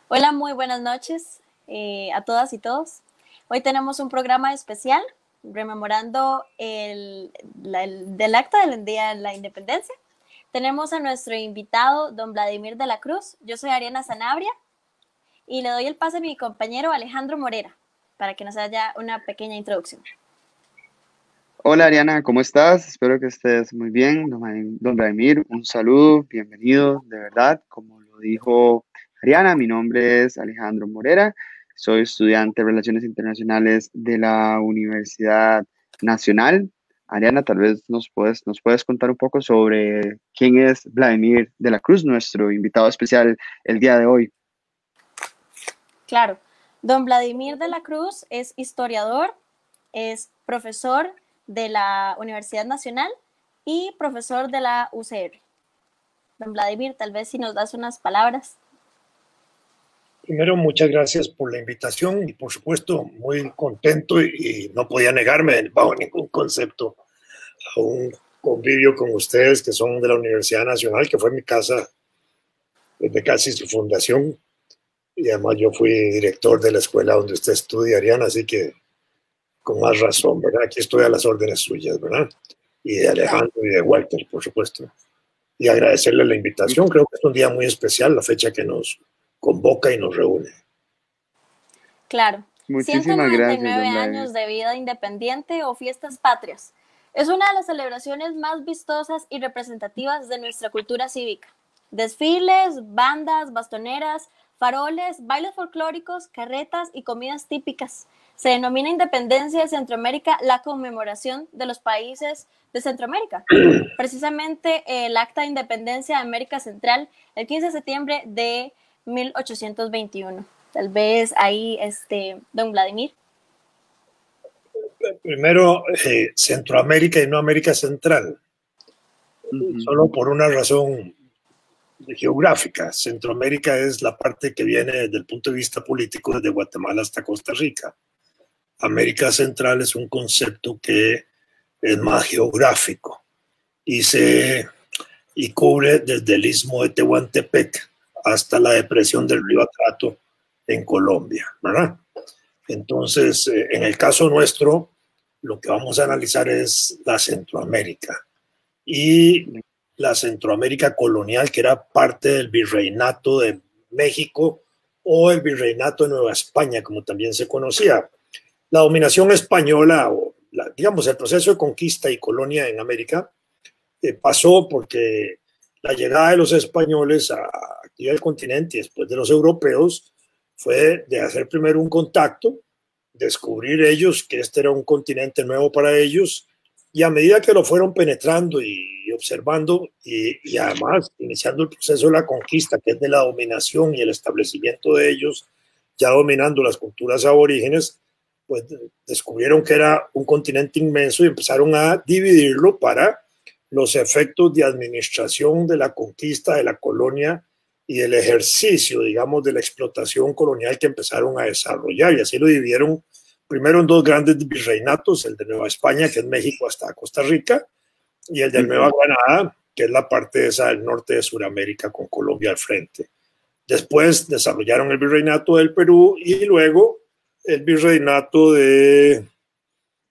Hola, muy buenas noches a todas y todos. Hoy tenemos un programa especial rememorando del acta del Día de la Independencia. Tenemos a nuestro invitado, don Vladimir de la Cruz. Yo soy Ariana Sanabria y le doy el pase a mi compañero Alejandro Morera para que nos haga una pequeña introducción. Hola Ariana, ¿cómo estás? Espero que estés muy bien. Don Vladimir, un saludo, bienvenido, de verdad. Como lo dijo Ariana, mi nombre es Alejandro Morera, soy estudiante de Relaciones Internacionales de la Universidad Nacional. Ariana, tal vez nos puedes contar un poco sobre quién es Vladimir de la Cruz, nuestro invitado especial el día de hoy. Claro, don Vladimir de la Cruz es historiador, es profesor de la Universidad Nacional y profesor de la UCR. Don Vladimir, tal vez si nos das unas palabras. Primero, muchas gracias por la invitación y por supuesto muy contento y no podía negarme bajo ningún concepto a un convivio con ustedes que son de la Universidad Nacional, que fue mi casa desde casi su fundación, y además yo fui director de la escuela donde usted estudia, Ariana, así que con más razón, ¿verdad? Aquí estoy a las órdenes suyas, ¿verdad? Y de Claro, Alejandro y de Walter, por supuesto. Y agradecerle la invitación, creo que es un día muy especial, la fecha que nos convoca y nos reúne. claro. Muchísimas gracias, 199 don Vladimir. años de vida independiente o fiestas patrias. Es una de las celebraciones más vistosas y representativas de nuestra cultura cívica. Desfiles, bandas, bastoneras, faroles, bailes folclóricos, carretas y comidas típicas. Se denomina Independencia de Centroamérica la conmemoración de los países de Centroamérica. Precisamente el Acta de Independencia de América Central, el 15 de septiembre de 1821. Tal vez ahí, don Vladimir. Primero, Centroamérica y no América Central, Ujú. solo por una razón geográfica. Centroamérica es la parte que viene desde el punto de vista político desde Guatemala hasta Costa Rica. América Central es un concepto que es más geográfico y, y cubre desde el istmo de Tehuantepec hasta la depresión del río Atrato en Colombia, ¿verdad? Entonces, en el caso nuestro, lo que vamos a analizar es la Centroamérica y la Centroamérica colonial, que era parte del virreinato de México o el virreinato de Nueva España, como también se conocía. La dominación española, o digamos, el proceso de conquista y colonia en América, pasó porque la llegada de los españoles aquí al continente y después de los europeos fue de hacer primero un contacto, descubrir ellos que este era un continente nuevo para ellos, y a medida que lo fueron penetrando y observando y además iniciando el proceso de la conquista, que es de la dominación y el establecimiento de ellos, ya dominando las culturas aborígenes, pues descubrieron que era un continente inmenso y empezaron a dividirlo para los efectos de administración de la conquista de la colonia y el ejercicio, digamos, de la explotación colonial que empezaron a desarrollar. Y así lo dividieron primero en dos grandes virreinatos, el de Nueva España, que es México hasta Costa Rica, y el de Nueva Ujú. Granada, que es la parte esa del norte de Sudamérica con Colombia al frente. Después desarrollaron el virreinato del Perú y luego el virreinato de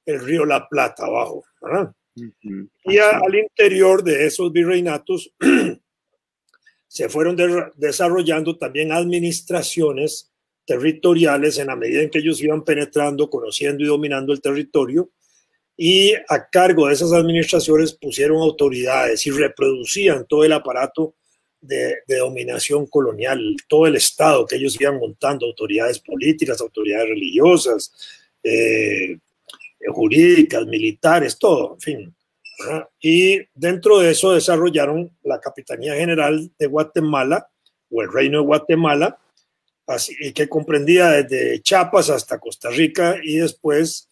el río La Plata abajo, ¿verdad? Ujú. Y Así al es. interior de esos virreinatos se fueron desarrollando también administraciones territoriales en la medida en que ellos iban penetrando, conociendo y dominando el territorio, y a cargo de esas administraciones pusieron autoridades y reproducían todo el aparato de dominación colonial, todo el Estado que ellos iban montando, autoridades políticas, autoridades religiosas, jurídicas, militares, todo, en fin. ¿Verdad? Y dentro de eso desarrollaron la Capitanía General de Guatemala o el Reino de Guatemala, así, y que comprendía desde Chiapas hasta Costa Rica, y después,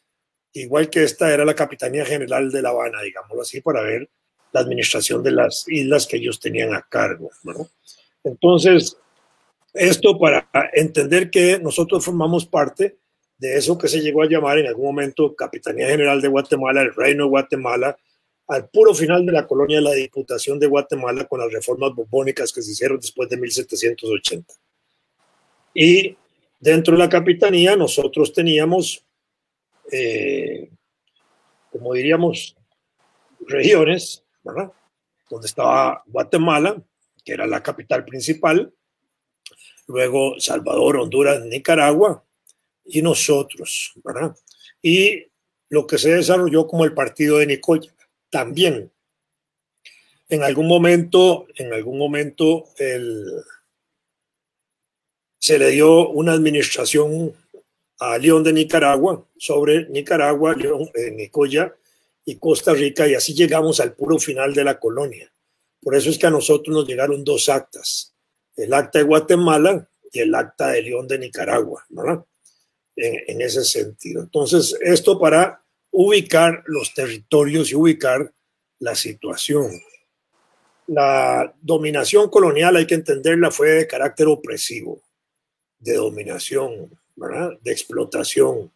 igual que esta, era la Capitanía General de La Habana, digámoslo así, para ver la administración de las islas que ellos tenían a cargo, ¿no? Entonces, esto para entender que nosotros formamos parte de eso que se llegó a llamar en algún momento Capitanía General de Guatemala, el Reino de Guatemala, al puro final de la colonia de la Diputación de Guatemala con las reformas borbónicas que se hicieron después de 1780. Y dentro de la capitanía nosotros teníamos, como diríamos, regiones, ¿verdad? Donde estaba Guatemala, que era la capital principal, luego Salvador, Honduras, Nicaragua y nosotros, ¿verdad? Y lo que se desarrolló como el partido de Nicoya. También, en algún momento se le dio una administración a León de Nicaragua, sobre Nicaragua, León, Nicoya y Costa Rica, y así llegamos al puro final de la colonia. Por eso es que a nosotros nos llegaron dos actas, el acta de Guatemala y el acta de León de Nicaragua, ¿verdad? En ese sentido. Entonces, esto para ubicar los territorios y ubicar la situación. La dominación colonial, hay que entenderla, fue de carácter opresivo, de dominación, ¿verdad? De explotación.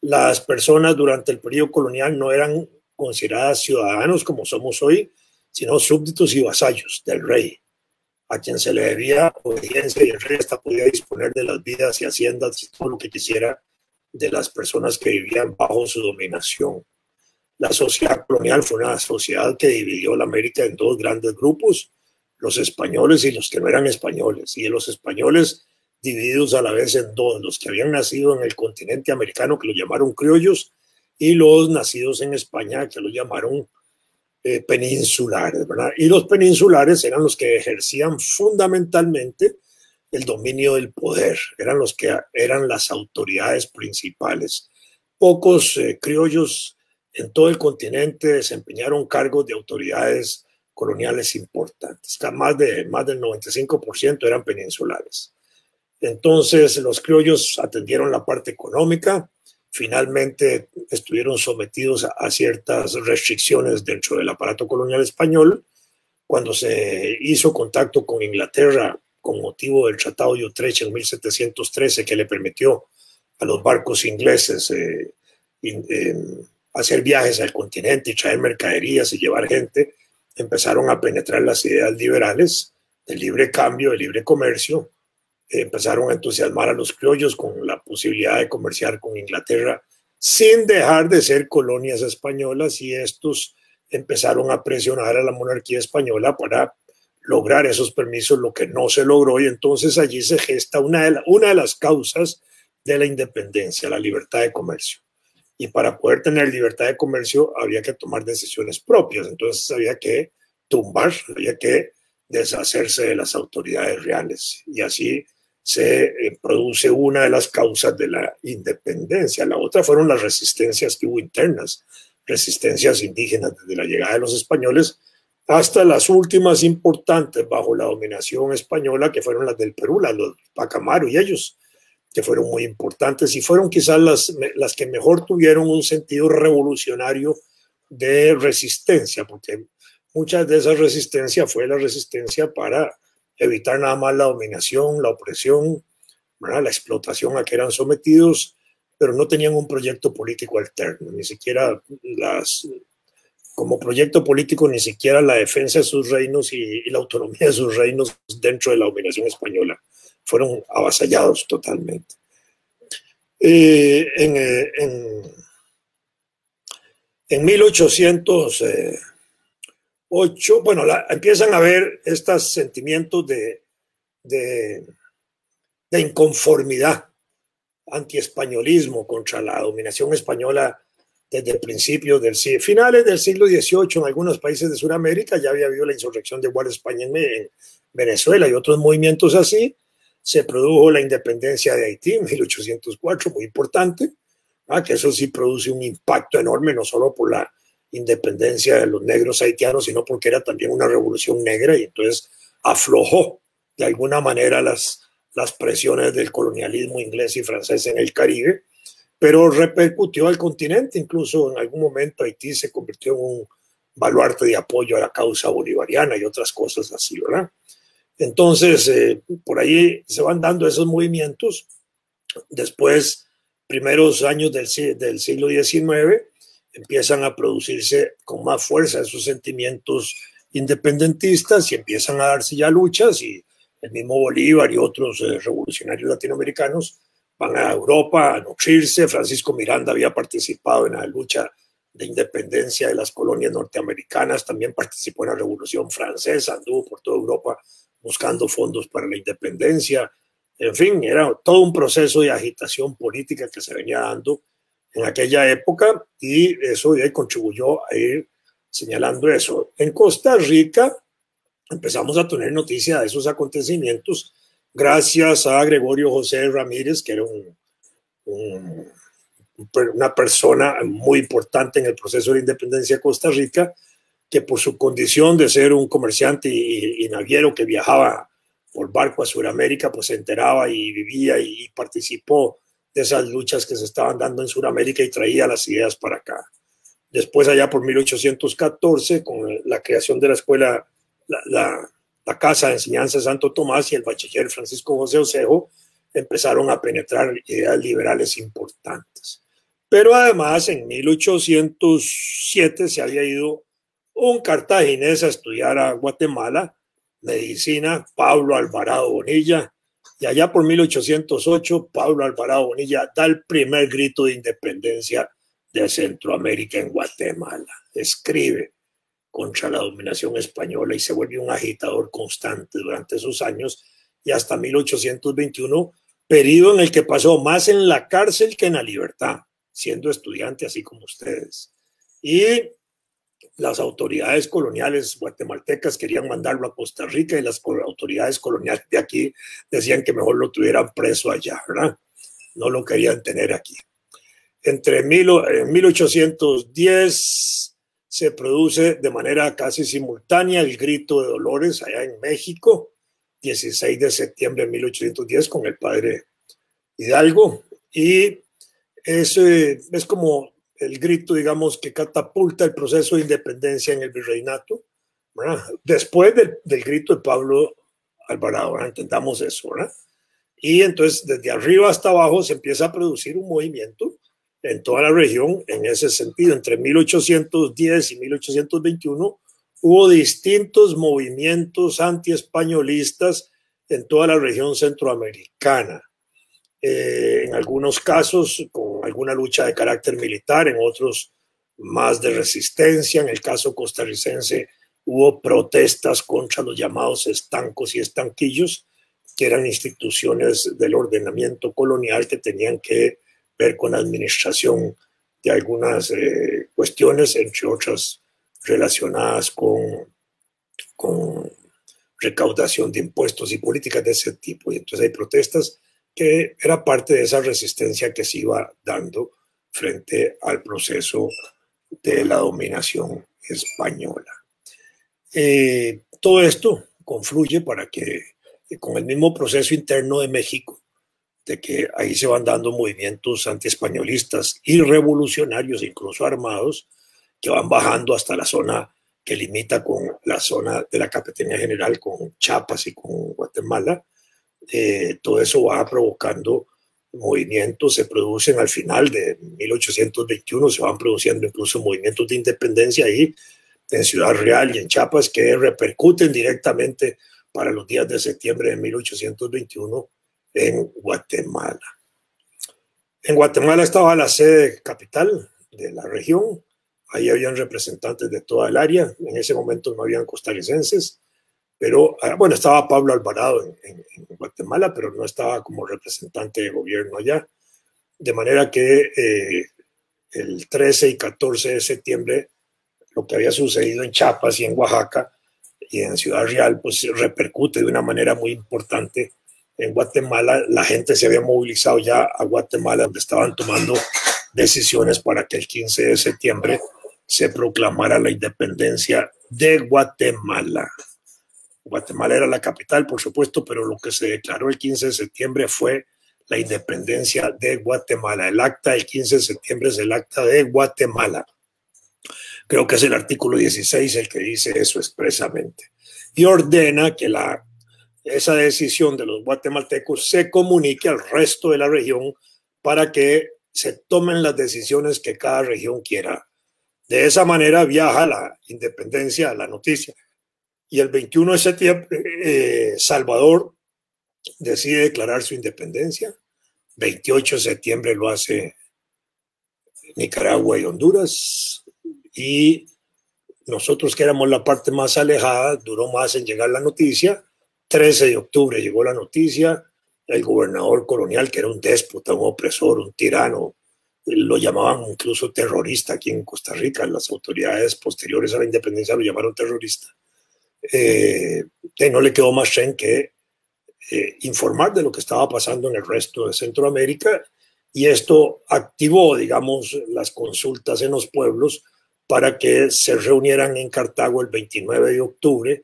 Las personas durante el periodo colonial no eran consideradas ciudadanos como somos hoy, sino súbditos y vasallos del rey, a quien se le debía obediencia, y el rey hasta podía disponer de las vidas y haciendas y todo lo que quisiera de las personas que vivían bajo su dominación. La sociedad colonial fue una sociedad que dividió la América en dos grandes grupos, los españoles y los que no eran españoles, y los españoles divididos a la vez en dos, los que habían nacido en el continente americano, que los llamaron criollos, y los nacidos en España, que los llamaron peninsulares, ¿verdad? Y los peninsulares eran los que ejercían fundamentalmente el dominio del poder, eran los que eran las autoridades principales. Pocos criollos en todo el continente desempeñaron cargos de autoridades coloniales importantes. Más del 95% eran peninsulares. Entonces los criollos atendieron la parte económica, finalmente estuvieron sometidos a ciertas restricciones dentro del aparato colonial español. Cuando se hizo contacto con Inglaterra con motivo del Tratado de Utrecht en 1713, que le permitió a los barcos ingleses hacer viajes al continente y traer mercaderías y llevar gente, empezaron a penetrar las ideas liberales del libre cambio, del libre comercio. Empezaron a entusiasmar a los criollos con la posibilidad de comerciar con Inglaterra sin dejar de ser colonias españolas, y estos empezaron a presionar a la monarquía española para lograr esos permisos, lo que no se logró, y entonces allí se gesta una de las causas de la independencia, la libertad de comercio. Y para poder tener libertad de comercio había que tomar decisiones propias, entonces había que tumbar, había que deshacerse de las autoridades reales, y así se produce una de las causas de la independencia. La otra fueron las resistencias que hubo internas, resistencias indígenas desde la llegada de los españoles hasta las últimas importantes bajo la dominación española, que fueron las del Perú, los Pacamaru y ellos, que fueron muy importantes y fueron quizás las que mejor tuvieron un sentido revolucionario de resistencia, porque muchas de esas resistencias fue la resistencia para evitar nada más la dominación, la opresión, ¿verdad? La explotación a que eran sometidos, pero no tenían un proyecto político alterno, ni siquiera como proyecto político, ni siquiera la defensa de sus reinos y la autonomía de sus reinos dentro de la dominación española. Fueron avasallados totalmente. En 1808, bueno, empiezan a haber estos sentimientos de inconformidad, antiespañolismo contra la dominación española desde principios finales del siglo XVIII. En algunos países de Sudamérica ya había habido la insurrección de Guardia España en Venezuela y otros movimientos así. Se produjo la independencia de Haití en 1804, muy importante, que eso sí produce un impacto enorme, no solo por la independencia de los negros haitianos, sino porque era también una revolución negra, y entonces aflojó de alguna manera las presiones del colonialismo inglés y francés en el Caribe, pero repercutió al continente. Incluso en algún momento Haití se convirtió en un baluarte de apoyo a la causa bolivariana y otras cosas así, ¿verdad? Entonces, por ahí se van dando esos movimientos. Después, primeros años del siglo XIX, empiezan a producirse con más fuerza esos sentimientos independentistas y empiezan a darse ya luchas, y el mismo Bolívar y otros revolucionarios latinoamericanos van a Europa a nutrirse. Francisco Miranda había participado en la lucha de independencia de las colonias norteamericanas, también participó en la Revolución Francesa, anduvo por toda Europa buscando fondos para la independencia. En fin, era todo un proceso de agitación política que se venía dando en aquella época, y eso contribuyó a ir señalando eso. En Costa Rica empezamos a tener noticia de esos acontecimientos gracias a Gregorio José Ramírez, que era una persona muy importante en el proceso de independencia de Costa Rica, que por su condición de ser un comerciante y naviero que viajaba por barco a Sudamérica, pues se enteraba y vivía y participó de esas luchas que se estaban dando en Sudamérica y traía las ideas para acá. Después, allá por 1814, con la creación de la escuela, la Casa de Enseñanza de Santo Tomás y el bachiller Francisco José Osejo, empezaron a penetrar ideas liberales importantes. Pero además, en 1807 se había ido un cartaginés a estudiar a Guatemala, medicina, Pablo Alvarado Bonilla, y allá por 1808, Pablo Alvarado Bonilla da el primer grito de independencia de Centroamérica en Guatemala. Escribe contra la dominación española y se vuelve un agitador constante durante esos años y hasta 1821, periodo en el que pasó más en la cárcel que en la libertad, siendo estudiante así como ustedes. Y las autoridades coloniales guatemaltecas querían mandarlo a Costa Rica y las autoridades coloniales de aquí decían que mejor lo tuvieran preso allá, ¿verdad? No lo querían tener aquí. En 1810 se produce de manera casi simultánea el Grito de Dolores allá en México, 16 de septiembre de 1810 con el padre Hidalgo, y es como el grito, digamos, que catapulta el proceso de independencia en el virreinato, ¿verdad? Después del grito de Pablo Alvarado, ¿verdad? Entendamos eso, ¿verdad? Y entonces desde arriba hasta abajo se empieza a producir un movimiento en toda la región en ese sentido. Entre 1810 y 1821 hubo distintos movimientos antiespañolistas en toda la región centroamericana. En algunos casos con alguna lucha de carácter militar, en otros más de resistencia. En el caso costarricense hubo protestas contra los llamados estancos y estanquillos, que eran instituciones del ordenamiento colonial que tenían que ver con la administración de algunas cuestiones, entre otras relacionadas con recaudación de impuestos y políticas de ese tipo. Y entonces hay protestas que era parte de esa resistencia que se iba dando frente al proceso de la dominación española. Todo esto confluye para que, con el mismo proceso interno de México, de que ahí se van dando movimientos antiespañolistas y revolucionarios, incluso armados, que van bajando hasta la zona que limita con la zona de la Capitanía General, con Chiapas y con Guatemala. Todo eso va provocando movimientos, se producen al final de 1821, se van produciendo incluso movimientos de independencia ahí en Ciudad Real y en Chiapas que repercuten directamente para los días de septiembre de 1821 en Guatemala. En Guatemala estaba la sede capital de la región, ahí habían representantes de toda el área, en ese momento no habían costarricenses, pero bueno, estaba Pablo Alvarado en Guatemala, pero no estaba como representante de gobierno allá, de manera que el 13 y 14 de septiembre lo que había sucedido en Chiapas y en Oaxaca y en Ciudad Real, pues repercute de una manera muy importante en Guatemala. La gente se había movilizado ya a Guatemala, donde estaban tomando decisiones para que el 15 de septiembre se proclamara la independencia de Guatemala. Guatemala era la capital, por supuesto, pero lo que se declaró el 15 de septiembre fue la independencia de Guatemala. El acta del 15 de septiembre es el acta de Guatemala. Creo que es el artículo 16 el que dice eso expresamente. Y ordena que esa decisión de los guatemaltecos se comunique al resto de la región para que se tomen las decisiones que cada región quiera. De esa manera viaja la independencia, la noticia y el 21 de septiembre Salvador decide declarar su independencia. 28 de septiembre lo hace Nicaragua y Honduras, y nosotros, que éramos la parte más alejada, duró más en llegar la noticia. 13 de octubre llegó la noticia. El gobernador colonial, que era un déspota, un opresor, un tirano, lo llamaban incluso terrorista aquí en Costa Rica. Las autoridades posteriores a la independencia lo llamaron terrorista. No le quedó más que informar de lo que estaba pasando en el resto de Centroamérica, y esto activó, digamos, las consultas en los pueblos para que se reunieran en Cartago el 29 de octubre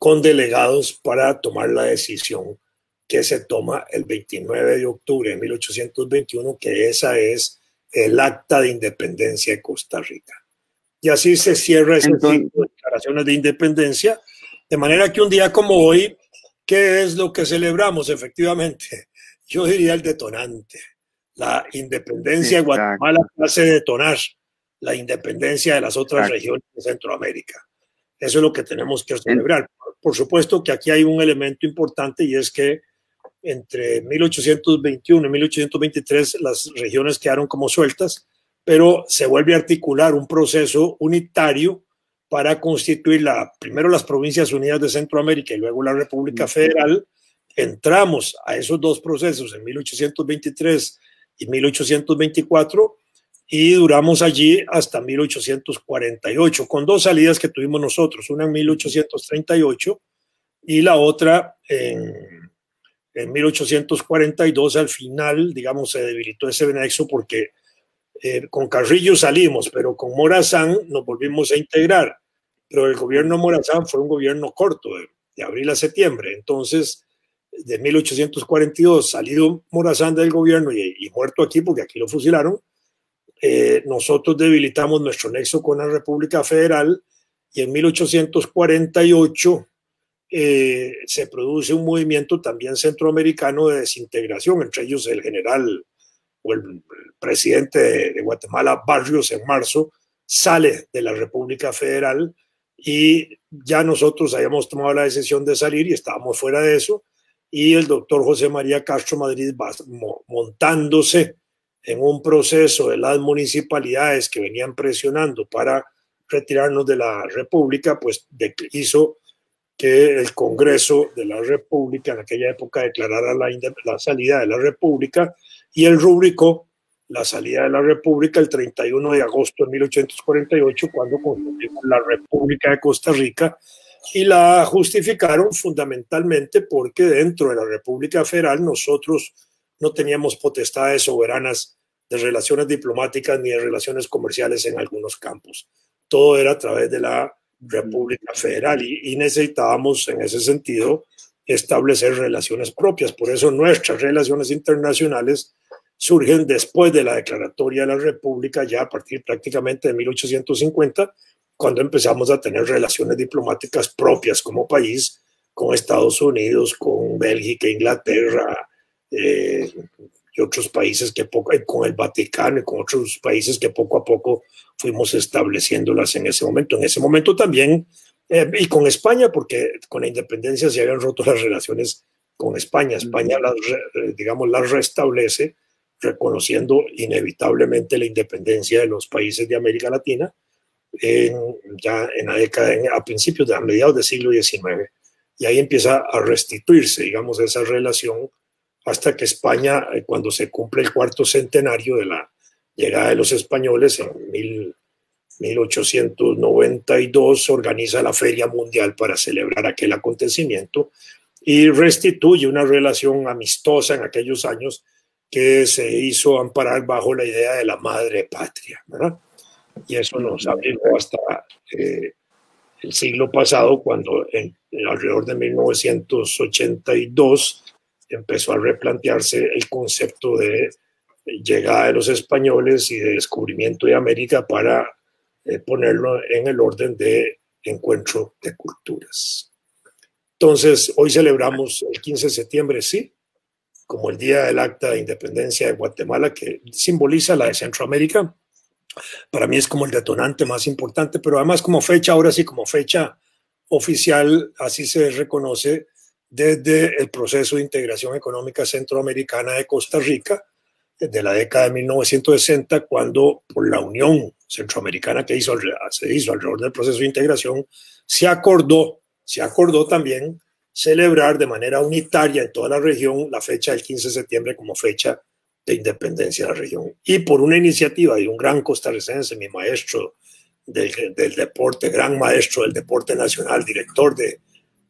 con delegados para tomar la decisión que se toma el 29 de octubre de 1821, que esa es el acta de independencia de Costa Rica. Y así se cierra ese ciclo de declaraciones de independencia, de manera que un día como hoy, ¿qué es lo que celebramos? Efectivamente, yo diría el detonante. La independencia de Guatemala hace detonar la independencia de las otras regiones de Centroamérica. Eso es lo que tenemos que celebrar. Por supuesto que aquí hay un elemento importante, y es que entre 1821 y 1823 las regiones quedaron como sueltas, pero se vuelve a articular un proceso unitario para constituir primero las Provincias Unidas de Centroamérica y luego la República Federal. Entramos a esos dos procesos en 1823 y 1824 y duramos allí hasta 1848, con dos salidas que tuvimos nosotros, una en 1838 y la otra en 1842. Al final, digamos, se debilitó ese nexo porque con Carrillo salimos, pero con Morazán nos volvimos a integrar. Pero el gobierno de Morazán fue un gobierno corto, de abril a septiembre. Entonces, de 1842, salido Morazán del gobierno y muerto aquí, porque aquí lo fusilaron, nosotros debilitamos nuestro nexo con la República Federal, y en 1848 se produce un movimiento también centroamericano de desintegración, entre ellos el general o el presidente de Guatemala, Barrios, en marzo, sale de la República Federal, y ya nosotros habíamos tomado la decisión de salir y estábamos fuera de eso, y el doctor José María Castro Madrid va montándose en un proceso de las municipalidades que venían presionando para retirarnos de la República, pues hizo que el Congreso de la República en aquella época declarara la salida de la República, y él rubricó la salida de la República el 31 de agosto de 1848, cuando constituimos la República de Costa Rica, y la justificaron fundamentalmente porque dentro de la República Federal nosotros no teníamos potestades soberanas de relaciones diplomáticas ni de relaciones comerciales en algunos campos. Todo era a través de la República Federal, y necesitábamos en ese sentido establecer relaciones propias. Por eso nuestras relaciones internacionales surgen después de la declaratoria de la República, ya a partir prácticamente de 1850, cuando empezamos a tener relaciones diplomáticas propias como país con Estados Unidos, con Bélgica, Inglaterra y otros países con el Vaticano y con otros países que poco a poco fuimos estableciéndolas en ese momento. En ese momento también, y con España, porque con la independencia se habían roto las relaciones con España. España las restablece, reconociendo inevitablemente la independencia de los países de América Latina ya en la década, a principios a mediados del siglo XIX. Y ahí empieza a restituirse, digamos, esa relación, hasta que España, cuando se cumple el cuarto centenario de la llegada de los españoles en 1892, organiza la Feria Mundial para celebrar aquel acontecimiento y restituye una relación amistosa en aquellos años que se hizo amparar bajo la idea de la madre patria, ¿verdad? Y eso nos abrió hasta el siglo pasado, cuando alrededor de 1982 empezó a replantearse el concepto de llegada de los españoles y de descubrimiento de América para ponerlo en el orden de encuentro de culturas. Entonces, hoy celebramos el 15 de septiembre, sí, como el Día del Acta de Independencia de Guatemala, que simboliza la de Centroamérica. Para mí es como el detonante más importante, pero además como fecha, ahora sí, como fecha oficial, así se reconoce desde el proceso de integración económica centroamericana de Costa Rica, de la década de 1960, cuando por la Unión Centroamericana que se hizo alrededor del proceso de integración, se acordó también celebrar de manera unitaria en toda la región la fecha del 15 de septiembre como fecha de independencia de la región. Y por una iniciativa de un gran costarricense, mi maestro del deporte, gran maestro del deporte nacional, director de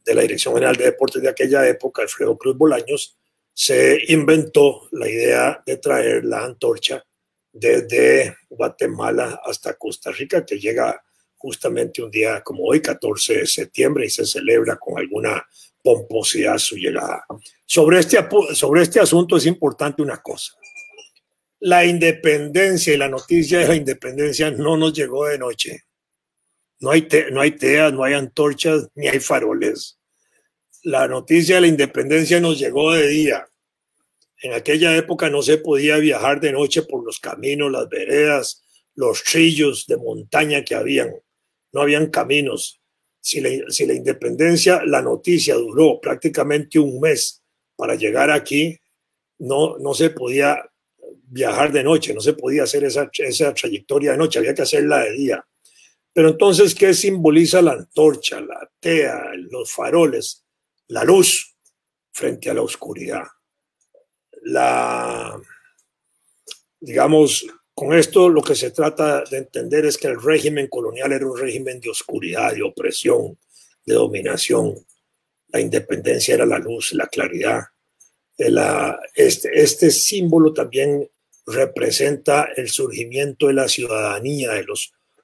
la Dirección General de Deportes de aquella época, Alfredo Cruz Bolaños, se inventó la idea de traer la antorcha desde Guatemala hasta Costa Rica, que llega justamente un día como hoy, 14 de septiembre, y se celebra con alguna pomposidad su llegada. Sobre este asunto es importante una cosa. La independencia y la noticia de la independencia no nos llegó de noche. No hay teas, no hay antorchas, ni hay faroles. La noticia de la independencia nos llegó de día. En aquella época no se podía viajar de noche por los caminos, las veredas, los trillos de montaña que habían. No habían caminos. Si la independencia, la noticia duró prácticamente un mes para llegar aquí, no se podía viajar de noche, no se podía hacer esa trayectoria de noche, había que hacerla de día. Pero entonces, ¿qué simboliza la antorcha, la tea, los faroles? La luz frente a la oscuridad. Digamos, con esto lo que se trata de entender es que el régimen colonial era un régimen de oscuridad, de opresión, de dominación. La independencia era la luz, la claridad. Este símbolo también representa el surgimiento de la ciudadanía,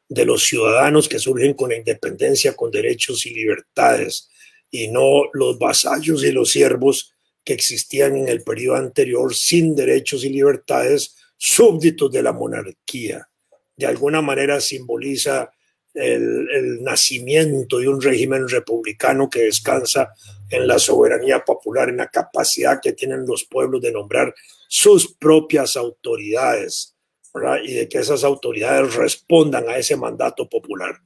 de los ciudadanos que surgen con la independencia, con derechos y libertades, y no los vasallos y los siervos que existían en el periodo anterior sin derechos y libertades, súbditos de la monarquía. De alguna manera simboliza el nacimiento de un régimen republicano que descansa en la soberanía popular, en la capacidad que tienen los pueblos de nombrar sus propias autoridades, ¿verdad? Y de que esas autoridades respondan a ese mandato popular,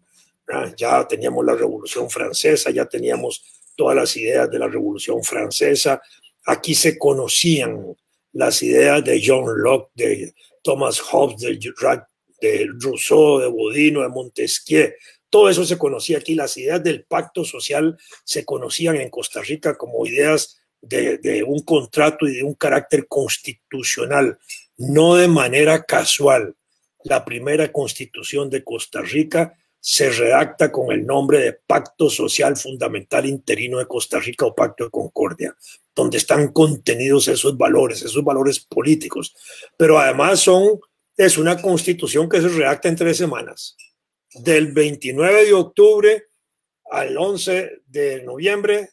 ¿verdad? Ya teníamos la Revolución Francesa, ya teníamos todas las ideas de la Revolución Francesa. Aquí se conocían las ideas de John Locke, de Thomas Hobbes, de Rousseau, de Bodino, de Montesquieu. Todo eso se conocía aquí. Las ideas del pacto social se conocían en Costa Rica como ideas de un contrato y de un carácter constitucional, no de manera casual. La primera constitución de Costa Rica se redacta con el nombre de Pacto Social Fundamental Interino de Costa Rica o Pacto de Concordia, donde están contenidos esos valores políticos. Pero además es una constitución que se redacta en 3 semanas. Del 29 de octubre al 11 de noviembre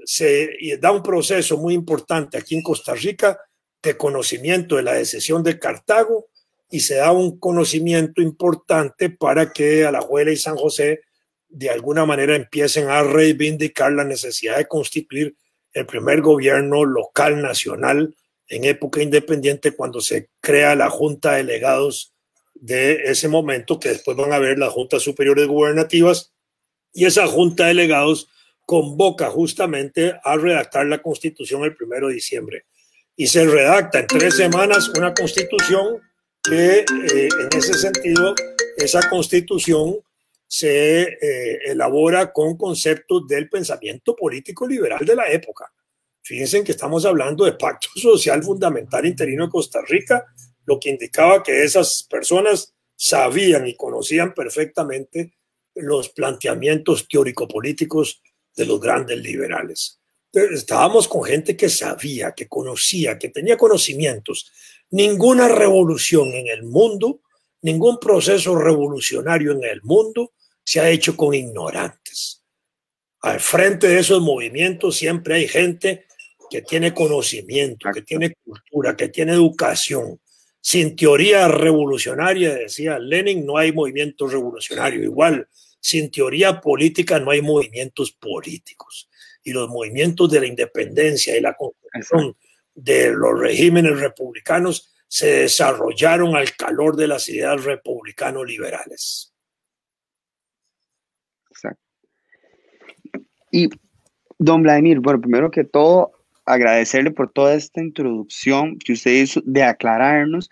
se da un proceso muy importante aquí en Costa Rica de conocimiento de la decisión de Cartago, y se da un conocimiento importante para que Alajuela y San José de alguna manera empiecen a reivindicar la necesidad de constituir el primer gobierno local nacional en época independiente, cuando se crea la Junta de Delegados de ese momento, que después van a ver las Juntas Superiores Gubernativas, y esa Junta de Delegados convoca justamente a redactar la Constitución el 1 de diciembre. Y se redacta en 3 semanas una Constitución que, en ese sentido, esa Constitución se elabora con conceptos del pensamiento político liberal de la época. Fíjense que estamos hablando de Pacto Social Fundamental Interino de Costa Rica, lo que indicaba que esas personas sabían y conocían perfectamente los planteamientos teórico-políticos de los grandes liberales. Estábamos con gente que sabía, que conocía, que tenía conocimientos. Ninguna revolución en el mundo, ningún proceso revolucionario en el mundo se ha hecho con ignorantes. Al frente de esos movimientos siempre hay gente que tiene conocimiento, que tiene cultura, que tiene educación. Sin teoría revolucionaria, decía Lenin, no hay movimiento revolucionario. Igual, sin teoría política no hay movimientos políticos. Y los movimientos de la independencia y la construcción de los regímenes republicanos se desarrollaron al calor de las ideas republicano-liberales. Exacto. Y don Vladimir, bueno, primero que todo, agradecerle por toda esta introducción que usted hizo de aclararnos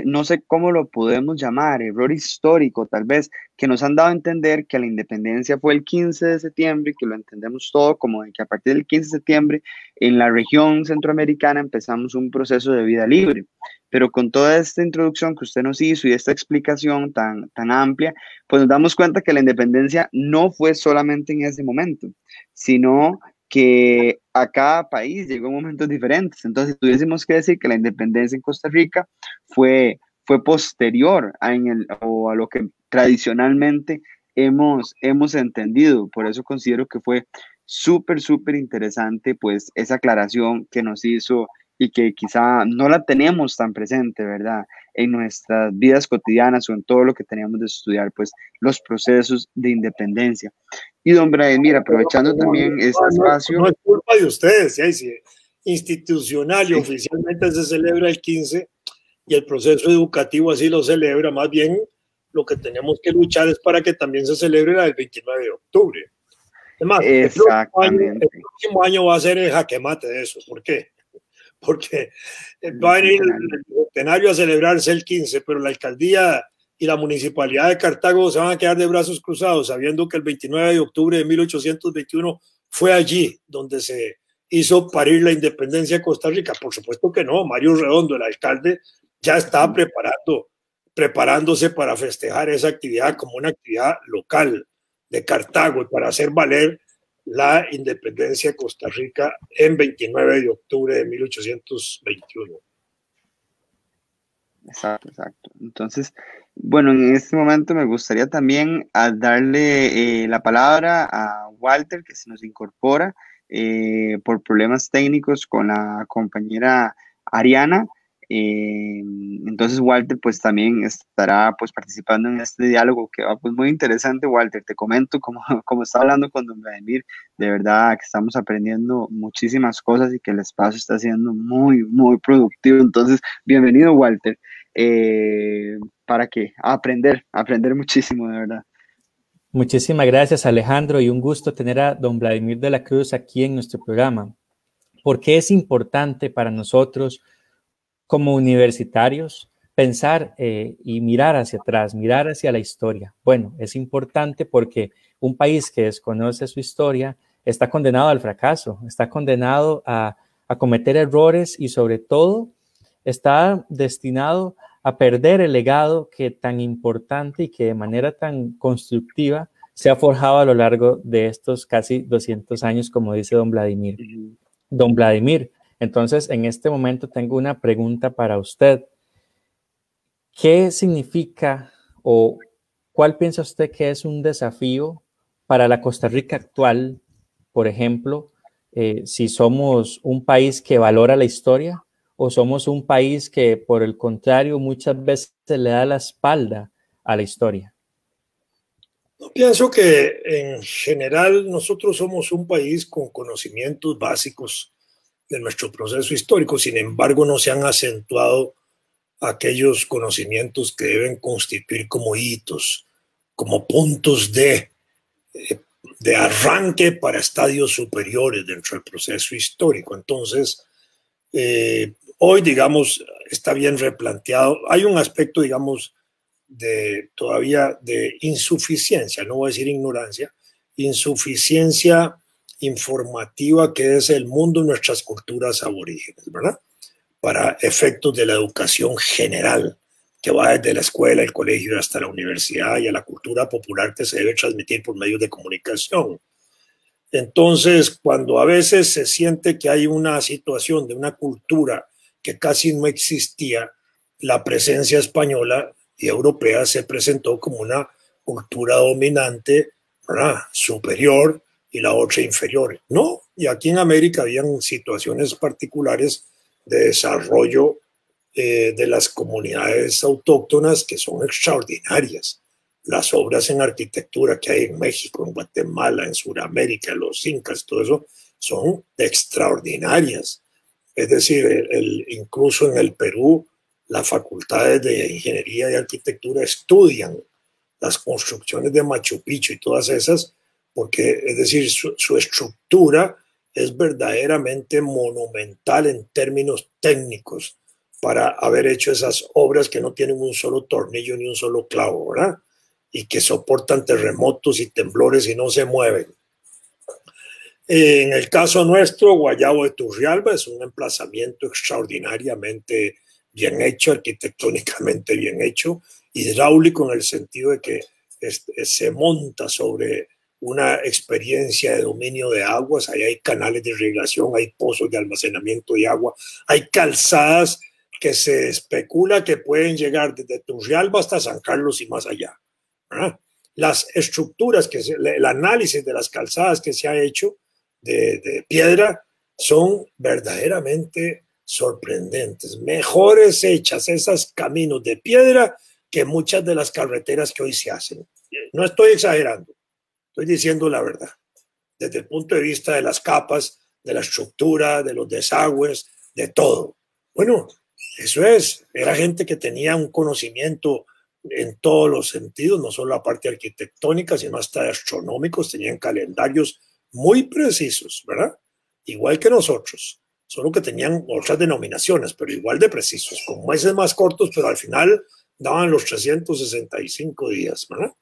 no sé cómo lo podemos llamar, error histórico, tal vez, que nos han dado a entender que la independencia fue el 15 de septiembre, que lo entendemos todo como de que a partir del 15 de septiembre en la región centroamericana empezamos un proceso de vida libre. Pero con toda esta introducción que usted nos hizo y esta explicación tan amplia, pues nos damos cuenta que la independencia no fue solamente en ese momento, sino que a cada país llegó en momentos diferentes. Entonces, si tuviésemos que decir que la independencia en Costa Rica fue posterior o a lo que tradicionalmente hemos entendido. Por eso considero que fue súper interesante, pues, esa aclaración que nos hizo y que quizá no la tenemos tan presente, ¿verdad? En nuestras vidas cotidianas o en todo lo que teníamos de estudiar, pues, los procesos de independencia. Y don Vladimir, aprovechando también este espacio. No es culpa de ustedes, ¿sí? Institucional y oficialmente se celebra el 15 y el proceso educativo así lo celebra. Más bien, lo que tenemos que luchar es para que también se celebre el 29 de octubre. Además, exactamente. El próximo año va a ser el jaque mate de eso. ¿Por qué? Porque va a venir el centenario a celebrarse el 15, pero la alcaldía y la municipalidad de Cartago se van a quedar de brazos cruzados, sabiendo que el 29 de octubre de 1821 fue allí donde se hizo parir la independencia de Costa Rica. Por supuesto que no, Mario Redondo, el alcalde, ya está preparándose para festejar esa actividad como una actividad local de Cartago y para hacer valer la independencia de Costa Rica en 29 de octubre de 1821. Exacto. Entonces, bueno, en este momento me gustaría también darle la palabra a Walter, que se nos incorpora por problemas técnicos con la compañera Ariana. Entonces Walter pues también estará pues participando en este diálogo que va pues muy interesante. Walter, te comento como estaba hablando con don Vladimir, de verdad que estamos aprendiendo muchísimas cosas y que el espacio está siendo muy productivo. Entonces, bienvenido Walter, para que aprender muchísimo, de verdad. Muchísimas gracias, Alejandro, y un gusto tener a don Vladimir de la Cruz aquí en nuestro programa. ¿Por qué es importante para nosotros como universitarios pensar y mirar hacia atrás, mirar hacia la historia? Bueno, es importante porque un país que desconoce su historia está condenado al fracaso, está condenado a cometer errores y sobre todo está destinado a perder el legado que tan importante y que de manera tan constructiva se ha forjado a lo largo de estos casi 200 años, como dice don Vladimir. Don Vladimir, entonces en este momento tengo una pregunta para usted. ¿Qué significa o cuál piensa usted que es un desafío para la Costa Rica actual, por ejemplo, si somos un país que valora la historia o somos un país que, por el contrario, muchas veces le da la espalda a la historia? Yo pienso que en general nosotros somos un país con conocimientos básicos de nuestro proceso histórico, sin embargo no se han acentuado aquellos conocimientos que deben constituir como hitos, como puntos de arranque para estadios superiores dentro del proceso histórico. Entonces, hoy, digamos, está bien replanteado. Hay un aspecto, digamos, todavía de insuficiencia, no voy a decir ignorancia, insuficiencia informativa que es el mundo de nuestras culturas aborígenes, ¿verdad? Para efectos de la educación general, que va desde la escuela, el colegio hasta la universidad y a la cultura popular que se debe transmitir por medios de comunicación. Entonces, cuando a veces se siente que hay una situación de una cultura que casi no existía, la presencia española y europea se presentó como una cultura dominante, ¿verdad?, superior, y la otra inferior. No, y aquí en América habían situaciones particulares de desarrollo de las comunidades autóctonas que son extraordinarias. Las obras en arquitectura que hay en México, en Guatemala, en Sudamérica, los incas, todo eso, son extraordinarias. Es decir, incluso en el Perú, las facultades de ingeniería y arquitectura estudian las construcciones de Machu Picchu y todas esas, porque es decir, su estructura es verdaderamente monumental en términos técnicos para haber hecho esas obras que no tienen un solo tornillo ni un solo clavo, ¿verdad? Y que soportan terremotos y temblores y no se mueven. En el caso nuestro, Guayabo de Turrialba es un emplazamiento extraordinariamente bien hecho, arquitectónicamente bien hecho, hidráulico en el sentido de que se monta sobre una experiencia de dominio de aguas. Ahí hay canales de irrigación, hay pozos de almacenamiento de agua, hay calzadas que se especula que pueden llegar desde Turrialba hasta San Carlos y más allá, ¿verdad? Las estructuras, el análisis de las calzadas que se ha hecho de piedra son verdaderamente sorprendentes, mejores hechas esos caminos de piedra que muchas de las carreteras que hoy se hacen. No estoy exagerando, estoy diciendo la verdad, desde el punto de vista de las capas, de la estructura, de los desagües, de todo. Bueno, eso era gente que tenía un conocimiento en todos los sentidos, no solo la parte arquitectónica, sino hasta astronómicos, tenían calendarios muy precisos, ¿verdad? Igual que nosotros, solo que tenían otras denominaciones, pero igual de precisos, con meses más cortos, pero al final daban los 365 días, ¿verdad?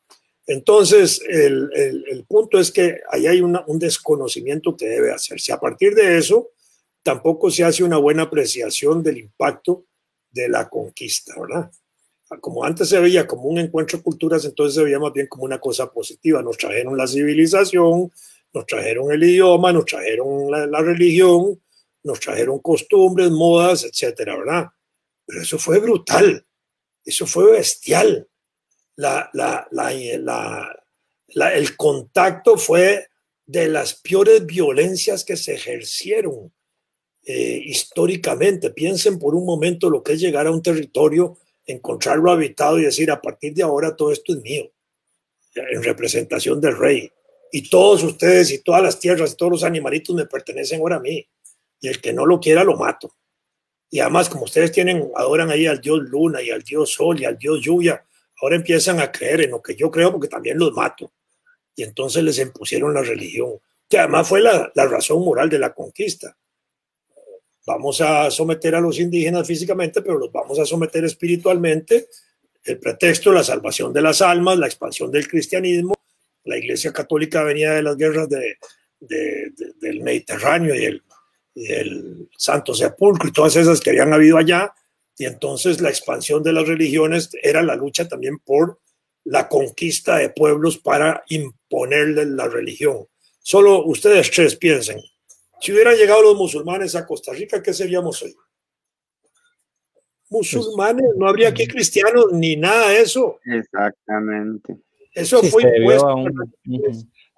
Entonces, el punto es que ahí hay un desconocimiento que debe hacerse. A partir de eso, tampoco se hace una buena apreciación del impacto de la conquista, ¿verdad? Como antes se veía como un encuentro de culturas, entonces se veía más bien como una cosa positiva. Nos trajeron la civilización, nos trajeron el idioma, nos trajeron la religión, nos trajeron costumbres, modas, etcétera, ¿verdad? Pero eso fue brutal, eso fue bestial. El contacto fue de las peores violencias que se ejercieron históricamente. Piensen por un momento lo que es llegar a un territorio, encontrarlo habitado y decir, a partir de ahora todo esto es mío, en representación del rey. Y todos ustedes y todas las tierras y todos los animalitos me pertenecen ahora a mí. Y el que no lo quiera lo mato. Y además, como ustedes adoran ahí al dios Luna y al dios Sol y al dios Lluvia, ahora empiezan a creer en lo que yo creo porque también los mato. Y entonces les impusieron la religión, que además fue la razón moral de la conquista. Vamos a someter a los indígenas físicamente, pero los vamos a someter espiritualmente. El pretexto, la salvación de las almas, la expansión del cristianismo. La Iglesia Católica venía de las guerras del Mediterráneo y el Santo Sepulcro y todas esas que habían habido allá. Y entonces la expansión de las religiones era la lucha también por la conquista de pueblos para imponerles la religión. Solo ustedes tres piensen, si hubieran llegado los musulmanes a Costa Rica, ¿qué seríamos hoy? Musulmanes, no habría aquí cristianos ni nada de eso. Exactamente. Eso fue impuesto.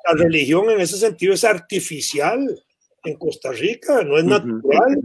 La religión en ese sentido es artificial en Costa Rica, no es natural.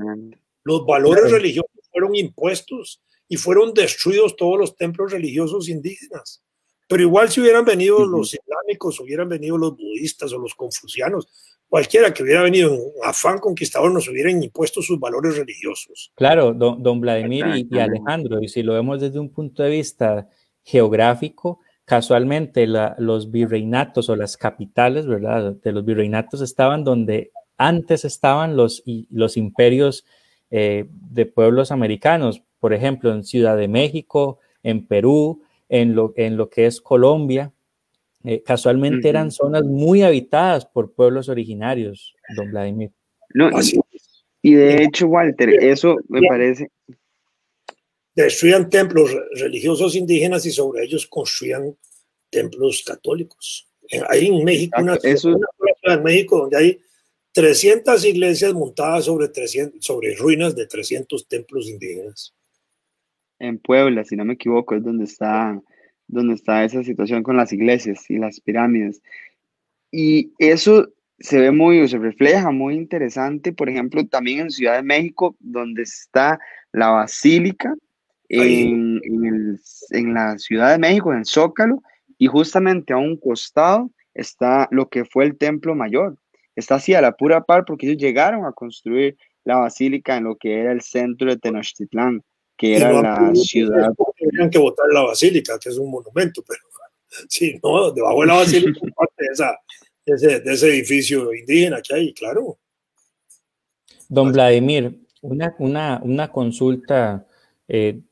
Los valores religiosos fueron impuestos y fueron destruidos todos los templos religiosos indígenas. Pero igual si hubieran venido los islámicos, hubieran venido los budistas o los confucianos, cualquiera que hubiera venido en afán conquistador nos hubieran impuesto sus valores religiosos. Claro, don Vladimir y Alejandro, y si lo vemos desde un punto de vista geográfico, casualmente los virreinatos o las capitales, ¿verdad? De los virreinatos estaban donde antes estaban los imperios de pueblos americanos, por ejemplo, en Ciudad de México, en Perú, en lo que es Colombia. Casualmente eran zonas muy habitadas por pueblos originarios, don Vladimir. No, y de hecho, Walter, eso me parece... Destruían templos religiosos indígenas y sobre ellos construían templos católicos. Hay en México una ciudad en México donde hay 300 iglesias montadas sobre ruinas de 300 templos indígenas. En Puebla, si no me equivoco, es donde está esa situación con las iglesias y las pirámides. Y eso se refleja muy interesante, por ejemplo, también en Ciudad de México, donde está la basílica, en la Ciudad de México, en el Zócalo, y justamente a un costado está lo que fue el Templo Mayor. Está así a la pura par porque ellos llegaron a construir la basílica en lo que era el centro de Tenochtitlán, que era la ciudad. Tenían que botar la basílica, que es un monumento, pero sí, no, debajo de la basílica, parte de ese edificio indígena que hay, claro. Don Vladimir, una consulta en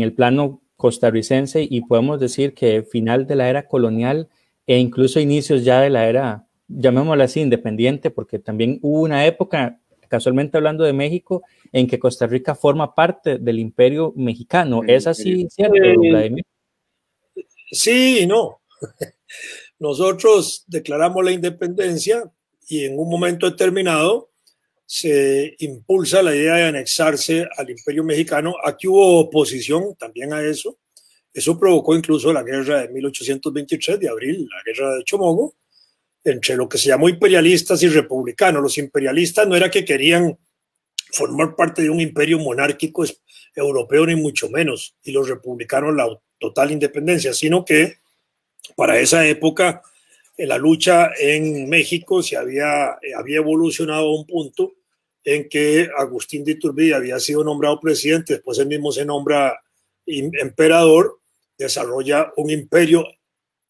el plano costarricense, y podemos decir que final de la era colonial e incluso inicios ya de la era, llamémosla así, independiente, porque también hubo una época, casualmente hablando de México, en que Costa Rica forma parte del imperio mexicano. ¿Es así cierto, don Vladimir? Sí y no. Nosotros declaramos la independencia y en un momento determinado se impulsa la idea de anexarse al imperio mexicano. Aquí hubo oposición también a eso. Eso provocó incluso la guerra de 1823 de abril, la guerra de Chomogo, entre lo que se llamó imperialistas y republicanos. Los imperialistas no era que querían formar parte de un imperio monárquico europeo, ni mucho menos, y los republicanos la total independencia, sino que para esa época la lucha en México había evolucionado a un punto en que Agustín de Iturbide había sido nombrado presidente, después él mismo se nombra emperador, desarrolla un imperio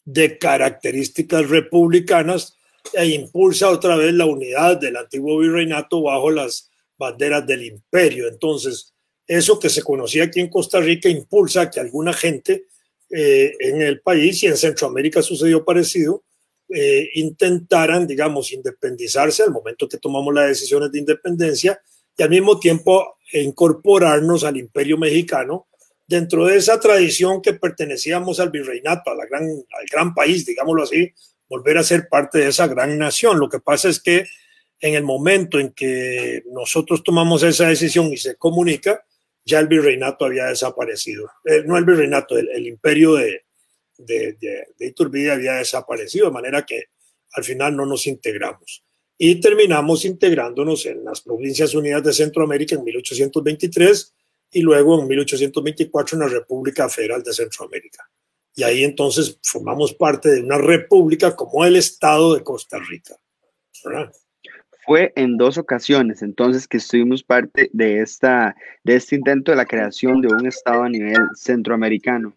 de características republicanas e impulsa otra vez la unidad del antiguo virreinato bajo las banderas del imperio. Entonces, eso que se conocía aquí en Costa Rica impulsa que alguna gente en el país, y en Centroamérica sucedió parecido, intentaran, digamos, independizarse al momento que tomamos las decisiones de independencia y al mismo tiempo incorporarnos al imperio mexicano dentro de esa tradición que pertenecíamos al virreinato, al gran país, digámoslo así, volver a ser parte de esa gran nación. Lo que pasa es que en el momento en que nosotros tomamos esa decisión y se comunica, ya el virreinato había desaparecido. No el virreinato, el imperio de Iturbide había desaparecido, de manera que al final no nos integramos. Y terminamos integrándonos en las Provincias Unidas de Centroamérica en 1823 y luego en 1824 en la República Federal de Centroamérica. Y ahí entonces formamos parte de una república como el Estado de Costa Rica, ¿verdad? Fue en 2 ocasiones entonces que estuvimos parte de este intento de la creación de un Estado a nivel centroamericano.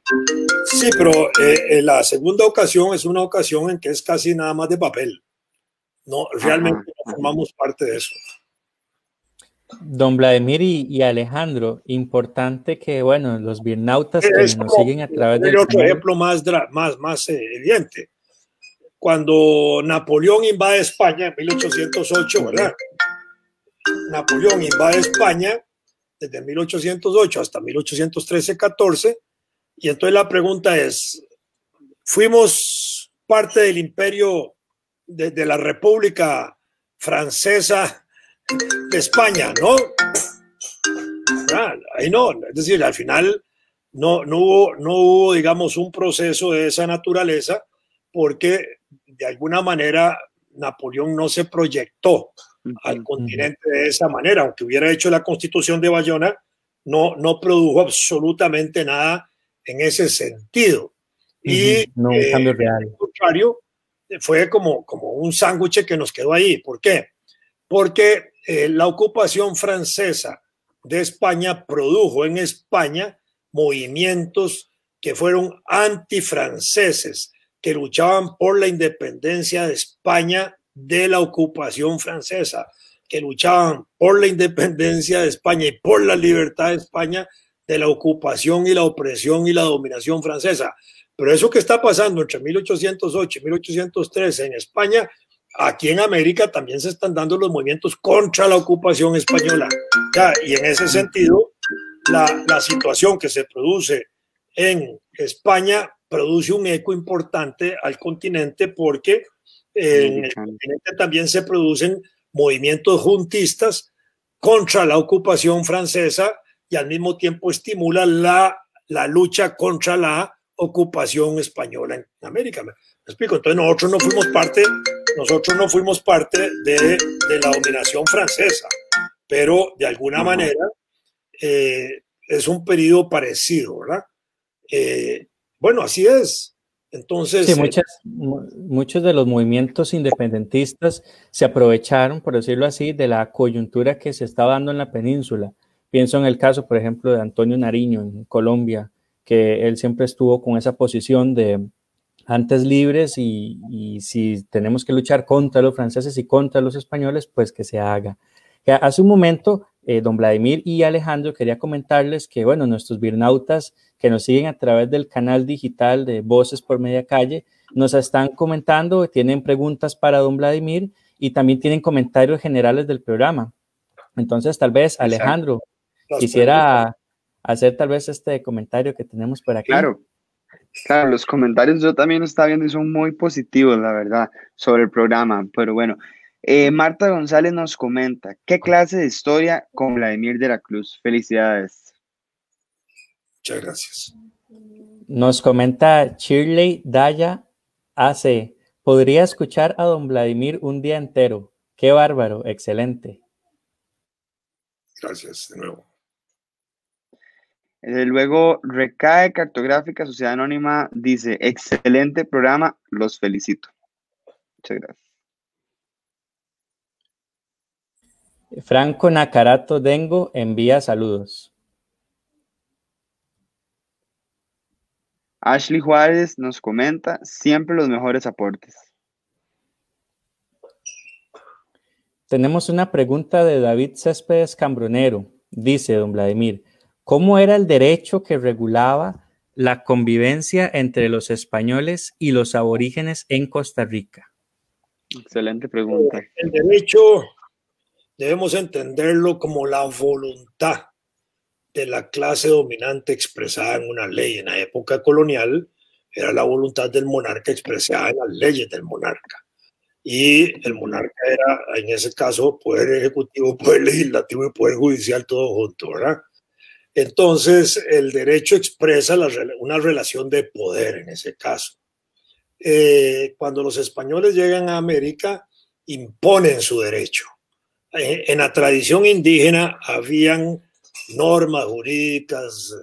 Sí, pero la segunda ocasión es una ocasión en que es casi nada más de papel. No, realmente no formamos parte de eso. Don Vladimir y Alejandro, importante que, bueno, los birnautas que nos siguen a través del otro ejemplo más evidente. Cuando Napoleón invade España en 1808, ¿verdad? Napoleón invade España desde 1808 hasta 1813-14, y entonces la pregunta es, ¿fuimos parte del imperio de la República Francesa de España? ¿No? Ahí no, es decir, al final no hubo, digamos, un proceso de esa naturaleza, porque de alguna manera Napoleón no se proyectó al continente de esa manera. Aunque hubiera hecho la Constitución de Bayona, no produjo absolutamente nada en ese sentido. Y no, un cambio real. Al contrario, fue como un sándwich que nos quedó ahí. ¿Por qué? Porque la ocupación francesa de España produjo en España movimientos que fueron antifranceses, que luchaban por la independencia de España de la ocupación francesa, que luchaban por la independencia de España y por la libertad de España de la ocupación y la opresión y la dominación francesa. Pero eso que está pasando entre 1808 y 1813 en España, aquí en América también se están dando los movimientos contra la ocupación española. Ya, y en ese sentido, la situación que se produce en España produce un eco importante al continente, porque en el continente también se producen movimientos juntistas contra la ocupación francesa y al mismo tiempo estimula la lucha contra la ocupación española en América. ¿Me explico? Entonces nosotros no fuimos parte de la dominación francesa, pero de alguna manera es un periodo parecido, ¿verdad? Bueno, así es. Entonces, sí, muchos de los movimientos independentistas se aprovecharon, por decirlo así, de la coyuntura que se estaba dando en la península. Pienso en el caso, por ejemplo, de Antonio Nariño en Colombia, que él siempre estuvo con esa posición de antes libres y si tenemos que luchar contra los franceses y contra los españoles, pues que se haga. Hace un momento, don Vladimir y Alejandro, quería comentarles que, bueno, nuestros birnautas que nos siguen a través del canal digital de Voces por Media Calle, nos están comentando, tienen preguntas para don Vladimir y también tienen comentarios generales del programa. Entonces, tal vez, Alejandro, quisiera hacer tal vez este comentario que tenemos por aquí. Claro, los comentarios yo también estaba viendo y son muy positivos, la verdad, sobre el programa. Pero bueno, Marta González nos comenta, ¿qué clase de historia con Vladimir de la Cruz? Felicidades. Muchas gracias. Nos comenta Shirley Daya AC, podría escuchar a don Vladimir un día entero. Qué bárbaro, excelente. Gracias de nuevo. Luego, Recae Cartográfica Sociedad Anónima dice, excelente programa, los felicito. Muchas gracias. Franco Nakarato Dengo envía saludos. Ashley Juárez nos comenta, siempre los mejores aportes. Tenemos una pregunta de David Céspedes Cambronero. Dice don Vladimir, ¿cómo era el derecho que regulaba la convivencia entre los españoles y los aborígenes en Costa Rica? Excelente pregunta. El derecho debemos entenderlo como la voluntad de la clase dominante expresada en una ley. En la época colonial era la voluntad del monarca expresada en las leyes del monarca. Y el monarca era, en ese caso, poder ejecutivo, poder legislativo y poder judicial, todo junto, ¿verdad? Entonces, el derecho expresa una relación de poder en ese caso. Cuando los españoles llegan a América, imponen su derecho. En la tradición indígena habían normas jurídicas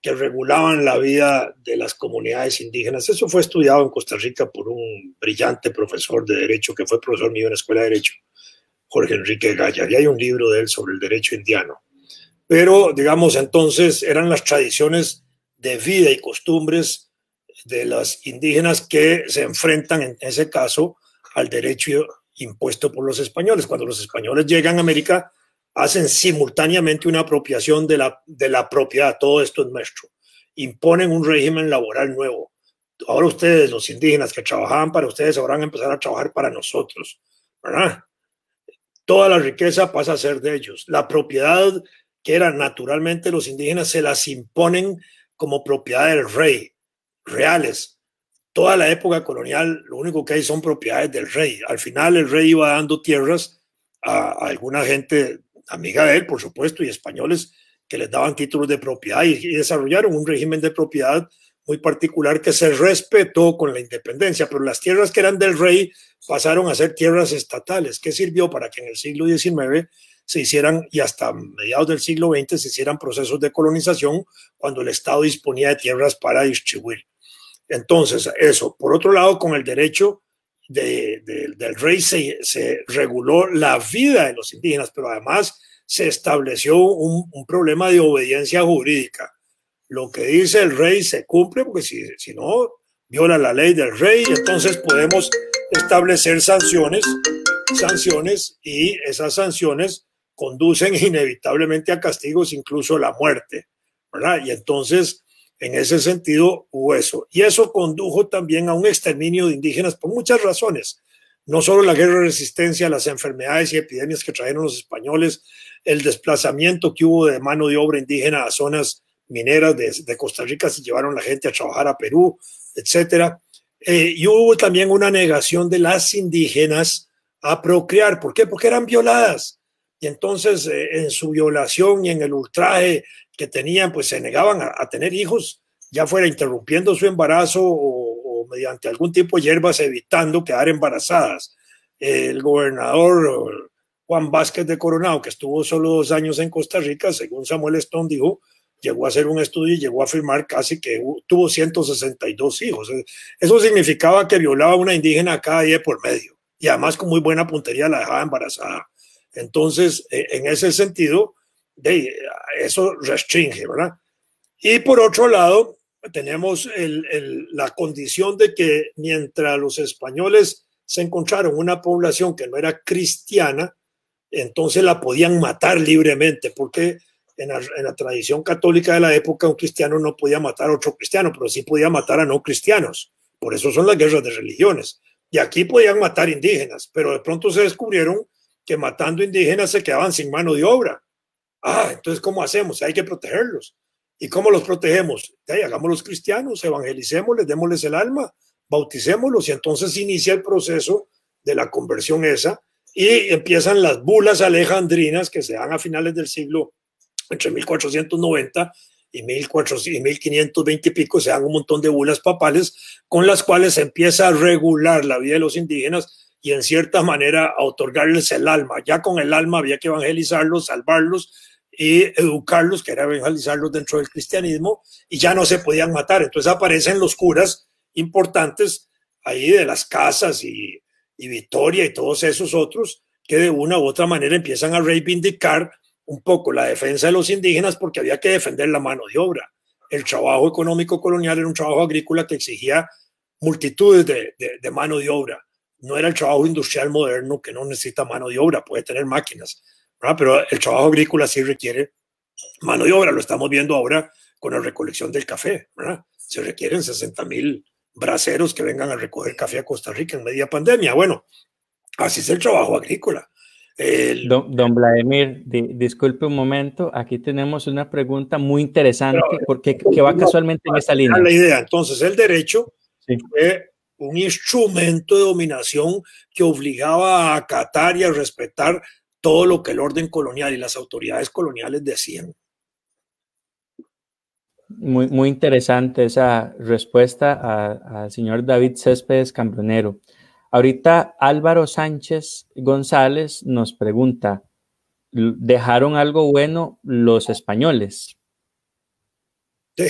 que regulaban la vida de las comunidades indígenas. Eso fue estudiado en Costa Rica por un brillante profesor de Derecho que fue profesor mío en la Escuela de Derecho, Jorge Enrique Gaya, y hay un libro de él sobre el derecho indiano. Pero, digamos, entonces eran las tradiciones de vida y costumbres de las indígenas que se enfrentan, en ese caso, al derecho impuesto por los españoles. Cuando los españoles llegan a América, hacen simultáneamente una apropiación de la propiedad. Todo esto es nuestro. Imponen un régimen laboral nuevo. Ahora ustedes, los indígenas que trabajaban para ustedes, ahora van a empezar a trabajar para nosotros, ¿verdad? Toda la riqueza pasa a ser de ellos. La propiedad que eran naturalmente los indígenas se las imponen como propiedad del rey, reales. Toda la época colonial, lo único que hay son propiedades del rey. Al final el rey iba dando tierras a alguna gente amiga de él, por supuesto, y españoles que les daban títulos de propiedad y desarrollaron un régimen de propiedad muy particular que se respetó con la independencia, pero las tierras que eran del rey pasaron a ser tierras estatales, que sirvió para que en el siglo XIX se hicieran, y hasta mediados del siglo XX se hicieran procesos de colonización cuando el Estado disponía de tierras para distribuir. Entonces, eso. Por otro lado, con el derecho del rey se reguló la vida de los indígenas, pero además se estableció un problema de obediencia jurídica. Lo que dice el rey se cumple, porque si no, viola la ley del rey, entonces podemos establecer sanciones y esas sanciones conducen inevitablemente a castigos, incluso la muerte, ¿verdad? Y entonces, en ese sentido, hubo eso. Y eso condujo también a un exterminio de indígenas por muchas razones. No solo la guerra de resistencia, las enfermedades y epidemias que trajeron los españoles, el desplazamiento que hubo de mano de obra indígena a zonas mineras de Costa Rica, se llevaron la gente a trabajar a Perú, etcétera. Y hubo también una negación de las indígenas a procrear. ¿Por qué? Porque eran violadas. Y entonces, en su violación y en el ultraje que tenían, pues se negaban a tener hijos, ya fuera interrumpiendo su embarazo o mediante algún tipo de hierbas, evitando quedar embarazadas. El gobernador Juan Vázquez de Coronado, que estuvo solo 2 años en Costa Rica, según Samuel Stone dijo, llegó a hacer un estudio y llegó a afirmar casi que tuvo 162 hijos. Eso significaba que violaba a una indígena cada día por medio, y además con muy buena puntería la dejaba embarazada. Entonces, en ese sentido, eso restringe, ¿verdad? Y por otro lado, tenemos la condición de que mientras los españoles se encontraron una población que no era cristiana, entonces la podían matar libremente, porque en la tradición católica de la época un cristiano no podía matar a otro cristiano, pero sí podía matar a no cristianos. Por eso son las guerras de religiones. Y aquí podían matar indígenas, pero de pronto se descubrieron que matando indígenas se quedaban sin mano de obra. Entonces, ¿cómo hacemos? Hay que protegerlos. ¿Y cómo los protegemos? Hagámoslos cristianos, evangelicémosles, démosles el alma, bauticémoslos, y entonces inicia el proceso de la conversión esa, y empiezan las bulas alejandrinas que se dan a finales del siglo, entre 1490 y 1520 y pico, se dan un montón de bulas papales con las cuales se empieza a regular la vida de los indígenas y en cierta manera a otorgarles el alma. Ya con el alma había que evangelizarlos, salvarlos y educarlos, que era evangelizarlos dentro del cristianismo, y ya no se podían matar. Entonces aparecen los curas importantes ahí de las Casas y Vitoria y todos esos otros que de una u otra manera empiezan a reivindicar un poco la defensa de los indígenas, porque había que defender la mano de obra. El trabajo económico colonial era un trabajo agrícola que exigía multitudes de mano de obra. No era el trabajo industrial moderno que no necesita mano de obra, puede tener máquinas, ¿verdad? Pero el trabajo agrícola sí requiere mano de obra. Lo estamos viendo ahora con la recolección del café, ¿verdad? Se requieren 60,000 braceros que vengan a recoger café a Costa Rica en media pandemia. Bueno, así es el trabajo agrícola. Don Vladimir, disculpe un momento, aquí tenemos una pregunta muy interesante porque que va casualmente en esta línea. La idea, entonces, el derecho fue un instrumento de dominación que obligaba a acatar y a respetar todo lo que el orden colonial y las autoridades coloniales decían. Muy, muy interesante esa respuesta al señor David Céspedes Cambronero. Ahorita Álvaro Sánchez González nos pregunta, ¿dejaron algo bueno los españoles? Sí.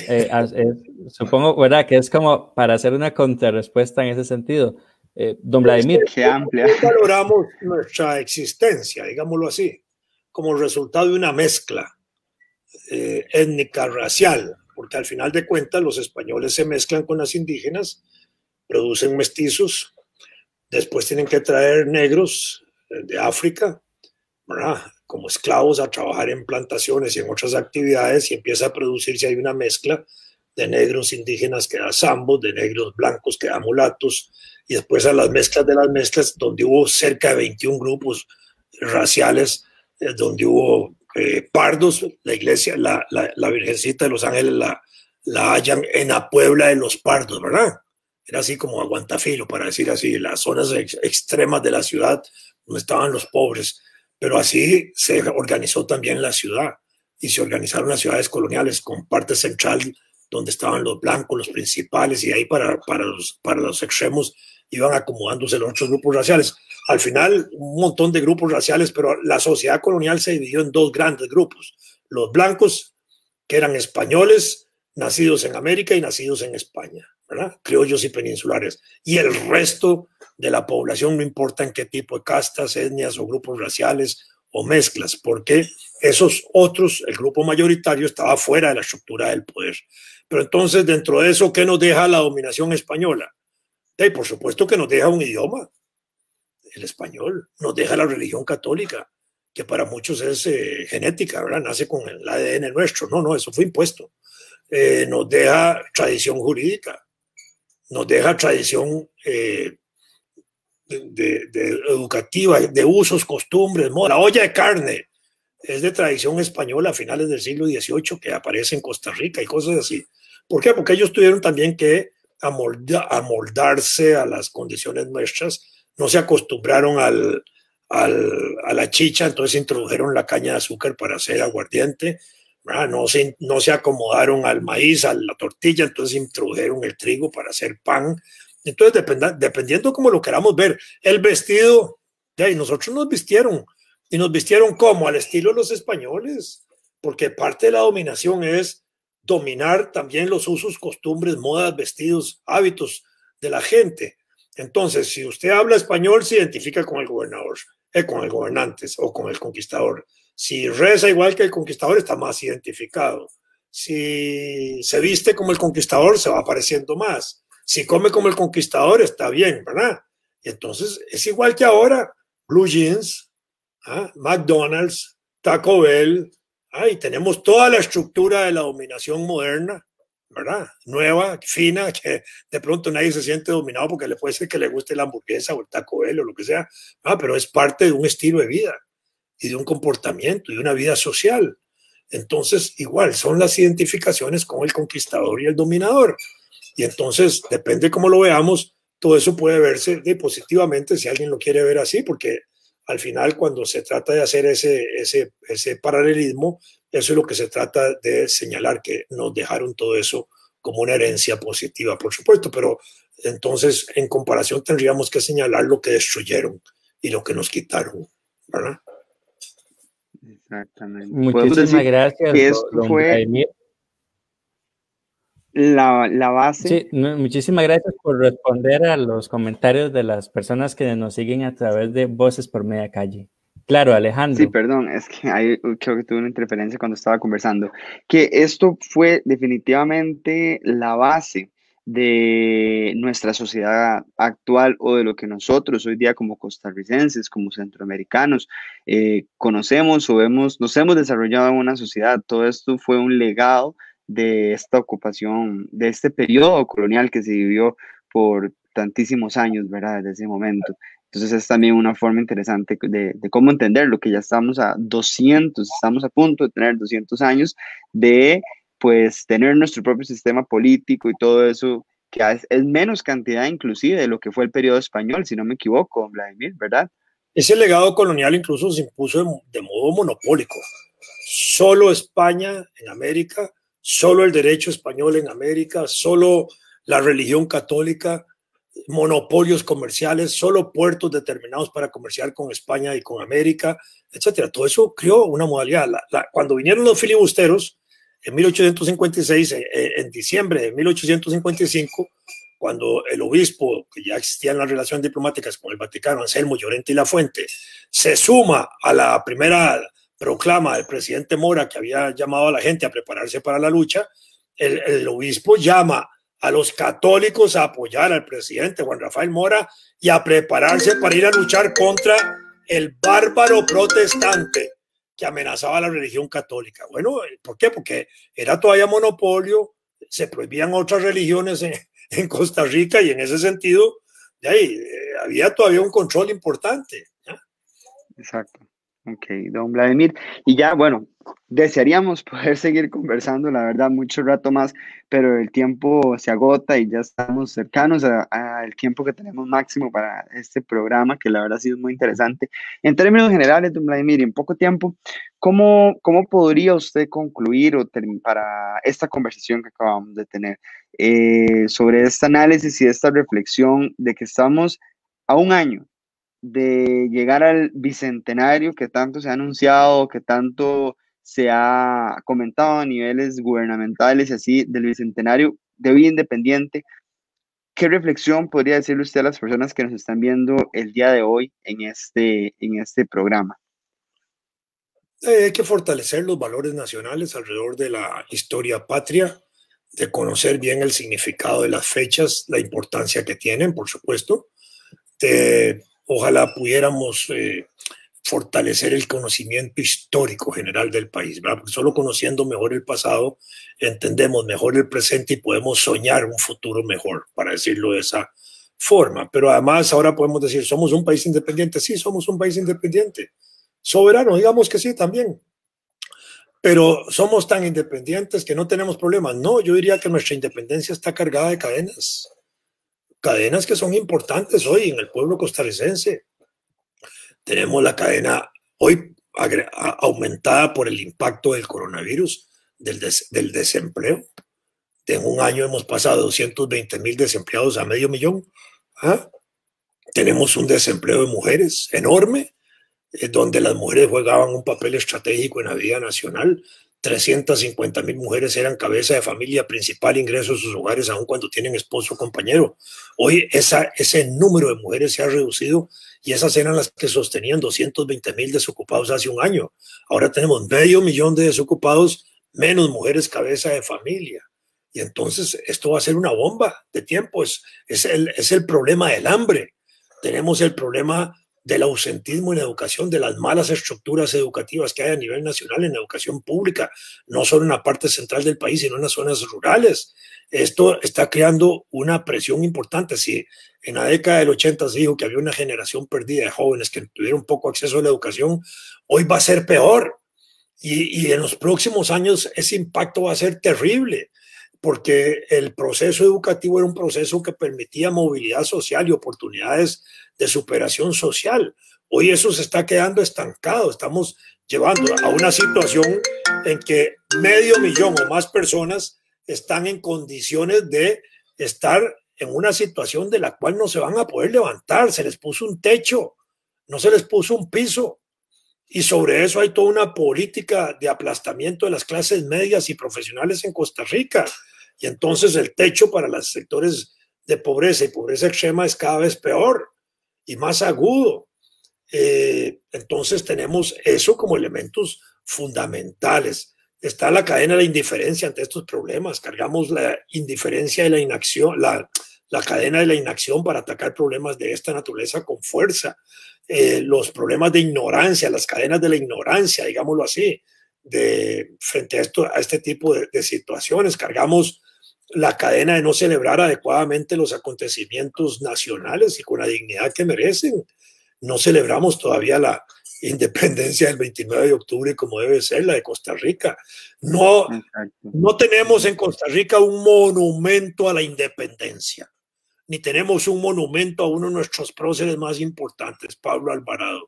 Supongo, ¿verdad? Que es como para hacer una contrarrespuesta en ese sentido. Don Vladimir. Qué amplia. Valoramos nuestra existencia, digámoslo así, como resultado de una mezcla étnica, racial, porque al final de cuentas los españoles se mezclan con las indígenas, producen mestizos. Después tienen que traer negros de África, ¿verdad?, como esclavos a trabajar en plantaciones y en otras actividades, y empieza a producirse ahí una mezcla de negros indígenas que da zambos, de negros blancos que da mulatos, y después a las mezclas de las mezclas, donde hubo cerca de 21 grupos raciales, donde hubo pardos. La iglesia, la Virgencita de los Ángeles la hallan en la Puebla de los Pardos, ¿verdad? Era así como aguantafilo, para decir así, las zonas extremas de la ciudad donde estaban los pobres. Pero así se organizó también la ciudad, y se organizaron las ciudades coloniales con parte central donde estaban los blancos, los principales, y ahí para los extremos iban acomodándose los otros grupos raciales. Al final, un montón de grupos raciales, pero la sociedad colonial se dividió en dos grandes grupos: los blancos, que eran españoles, nacidos en América y nacidos en España, ¿verdad?, criollos y peninsulares, y el resto de la población, no importa en qué tipo de castas, etnias o grupos raciales o mezclas, porque esos otros, el grupo mayoritario, estaba fuera de la estructura del poder. Pero entonces, dentro de eso, ¿qué nos deja la dominación española? Y por supuesto que nos deja un idioma, el español, nos deja la religión católica, que para muchos es genética, ¿verdad?, nace con el ADN nuestro. No, eso fue impuesto. Nos deja tradición jurídica, nos deja tradición educativa, de usos, costumbres, moda. La olla de carne es de tradición española a finales del siglo XVIII, que aparece en Costa Rica y cosas así. ¿Por qué? Porque ellos tuvieron también que amoldarse a las condiciones nuestras, no se acostumbraron a la chicha, entonces introdujeron la caña de azúcar para hacer aguardiente, ¿verdad? No se acomodaron al maíz, a la tortilla, entonces introdujeron el trigo para hacer pan. Entonces, dependiendo como lo queramos ver, el vestido, y nosotros nos vistieron, y nos vistieron como al estilo de los españoles, porque parte de la dominación es dominar también los usos, costumbres, modas, vestidos, hábitos de la gente. Entonces, si usted habla español, se identifica con el gobernador, con el gobernante o con el conquistador. Si reza igual que el conquistador, está más identificado. Si se viste como el conquistador, se va pareciendo más. Si come como el conquistador, está bien, ¿verdad? Y entonces es igual que ahora, Blue Jeans, McDonald's, Taco Bell, y tenemos toda la estructura de la dominación moderna, ¿verdad? Nueva, fina, que de pronto nadie se siente dominado porque le puede ser que le guste la hamburguesa o el Taco Bell o lo que sea, pero es parte de un estilo de vida y de un comportamiento y de una vida social. Entonces, igual, son las identificaciones con el conquistador y el dominador. Y entonces, depende cómo lo veamos, todo eso puede verse positivamente si alguien lo quiere ver así, porque al final, cuando se trata de hacer ese paralelismo, eso es lo que se trata de señalar, que nos dejaron todo eso como una herencia positiva, por supuesto, pero entonces, en comparación, tendríamos que señalar lo que destruyeron y lo que nos quitaron, ¿verdad? Exactamente. Muchísimas gracias, que esto don fue Vladimir. la base. Sí, muchísimas gracias por responder a los comentarios de las personas que nos siguen a través de Voces por Media Calle. Claro, Alejandro. Sí, perdón, es que creo que tuve una interferencia cuando estaba conversando. Que esto fue definitivamente la base de nuestra sociedad actual o de lo que nosotros hoy día como costarricenses, como centroamericanos, conocemos o nos hemos desarrollado en una sociedad. Todo esto fue un legado de esta ocupación, de este periodo colonial que se vivió por tantísimos años, ¿verdad? Desde ese momento. Entonces es también una forma interesante de cómo entenderlo, que ya estamos estamos a punto de tener 200 años de pues tener nuestro propio sistema político y todo eso, que es menos cantidad inclusive de lo que fue el periodo español, si no me equivoco, Vladimir, ¿verdad? Ese legado colonial incluso se impuso de modo monopólico. Solo España en América, solo el derecho español en América, solo la religión católica, monopolios comerciales, solo puertos determinados para comerciar con España y con América, etcétera. Todo eso creó una modalidad. Cuando vinieron los filibusteros en 1856, en diciembre de 1855, cuando el obispo, que ya existían las relaciones diplomáticas con el Vaticano, Anselmo Llorente y Lafuente, se suma a la primera proclama del presidente Mora, que había llamado a la gente a prepararse para la lucha, el obispo llama a los católicos a apoyar al presidente Juan Rafael Mora y a prepararse para ir a luchar contra el bárbaro protestante que amenazaba a la religión católica. Bueno, ¿por qué? Porque era todavía monopolio, se prohibían otras religiones en Costa Rica y en ese sentido había todavía un control importante. ¿Ya? Exacto. Ok, don Vladimir. Y ya, bueno, desearíamos poder seguir conversando, la verdad, mucho rato más, pero el tiempo se agota y ya estamos cercanos al tiempo que tenemos máximo para este programa, que la verdad ha sido muy interesante. En términos generales, don Vladimir, en poco tiempo, ¿cómo podría usted concluir para esta conversación que acabamos de tener sobre este análisis y esta reflexión de que estamos a un año de llegar al bicentenario que tanto se ha anunciado, que tanto se ha comentado a niveles gubernamentales y así, del bicentenario de vida independiente? ¿Qué reflexión podría decirle usted a las personas que nos están viendo el día de hoy en este programa? Hay que fortalecer los valores nacionales alrededor de la historia patria, de conocer bien el significado de las fechas, la importancia que tienen, por supuesto. Ojalá pudiéramos fortalecer el conocimiento histórico general del país, ¿verdad? Porque solo conociendo mejor el pasado entendemos mejor el presente y podemos soñar un futuro mejor, para decirlo de esa forma. Pero además ahora podemos decir, ¿somos un país independiente? Sí, somos un país independiente. Soberano, digamos que sí, también. Pero somos tan independientes que no tenemos problemas. No, yo diría que nuestra independencia está cargada de cadenas. Cadenas que son importantes hoy en el pueblo costarricense. Tenemos la cadena hoy aumentada por el impacto del coronavirus, del desempleo. En un año hemos pasado de 220,000 desempleados a 500,000. Tenemos un desempleo de mujeres enorme, donde las mujeres jugaban un papel estratégico en la vida nacional. 350,000 mujeres eran cabeza de familia, principal ingreso de sus hogares, aun cuando tienen esposo o compañero. Hoy ese número de mujeres se ha reducido y esas eran las que sostenían 220,000 desocupados hace un año. Ahora tenemos 500,000 de desocupados, menos mujeres cabeza de familia. Y entonces esto va a ser una bomba de tiempo. Es el problema del hambre. Tenemos el problema del ausentismo en educación, de las malas estructuras educativas que hay a nivel nacional en educación pública, no solo en la parte central del país, sino en las zonas rurales. Esto está creando una presión importante. Si en la década del 80 se dijo que había una generación perdida de jóvenes que tuvieron poco acceso a la educación, hoy va a ser peor. Y en los próximos años ese impacto va a ser terrible, porque el proceso educativo era un proceso que permitía movilidad social y oportunidades de superación social. Hoy eso se está quedando estancado. Estamos llevando a una situación en que 500,000 o más personas están en condiciones de estar en una situación de la cual no se van a poder levantar. Se les puso un techo, no se les puso un piso. Y sobre eso hay toda una política de aplastamiento de las clases medias y profesionales en Costa Rica. Y entonces el techo para los sectores de pobreza y pobreza extrema es cada vez peor y más agudo. Entonces tenemos eso como elementos fundamentales. Está la cadena de la indiferencia ante estos problemas. Cargamos la indiferencia y la inacción, la cadena de la inacción para atacar problemas de esta naturaleza con fuerza. Los problemas de ignorancia, las cadenas de la ignorancia, digámoslo así, frente a este tipo de situaciones. Cargamos la cadena de no celebrar adecuadamente los acontecimientos nacionales y con la dignidad que merecen. No celebramos todavía la independencia del 29 de octubre como debe ser la de Costa Rica. No tenemos en Costa Rica un monumento a la independencia, ni tenemos un monumento a uno de nuestros próceres más importantes, Pablo Alvarado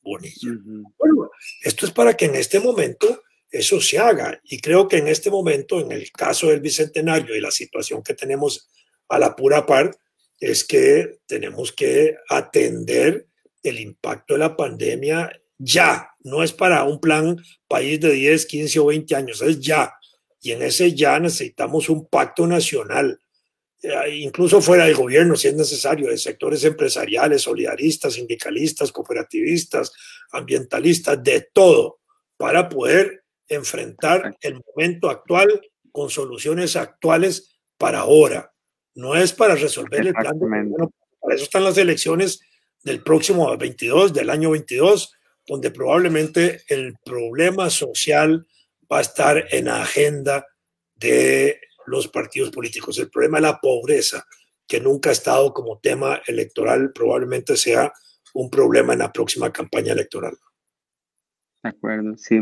Bonilla. Bueno, esto es para que en este momento eso se haga, y creo que en este momento, en el caso del Bicentenario y la situación que tenemos a la pura par, es que tenemos que atender el impacto de la pandemia ya. No es para un plan país de 10, 15 o 20 años, es ya. Y en ese ya necesitamos un pacto nacional, incluso fuera del gobierno, si es necesario, de sectores empresariales, solidaristas, sindicalistas, cooperativistas, ambientalistas, de todo, para poder enfrentar el momento actual con soluciones actuales para ahora. No es para resolver el plan de gobierno. Para eso están las elecciones del próximo 22, del año 22, donde probablemente el problema social va a estar en la agenda de los partidos políticos. El problema de la pobreza, que nunca ha estado como tema electoral, probablemente sea un problema en la próxima campaña electoral. De acuerdo, sí.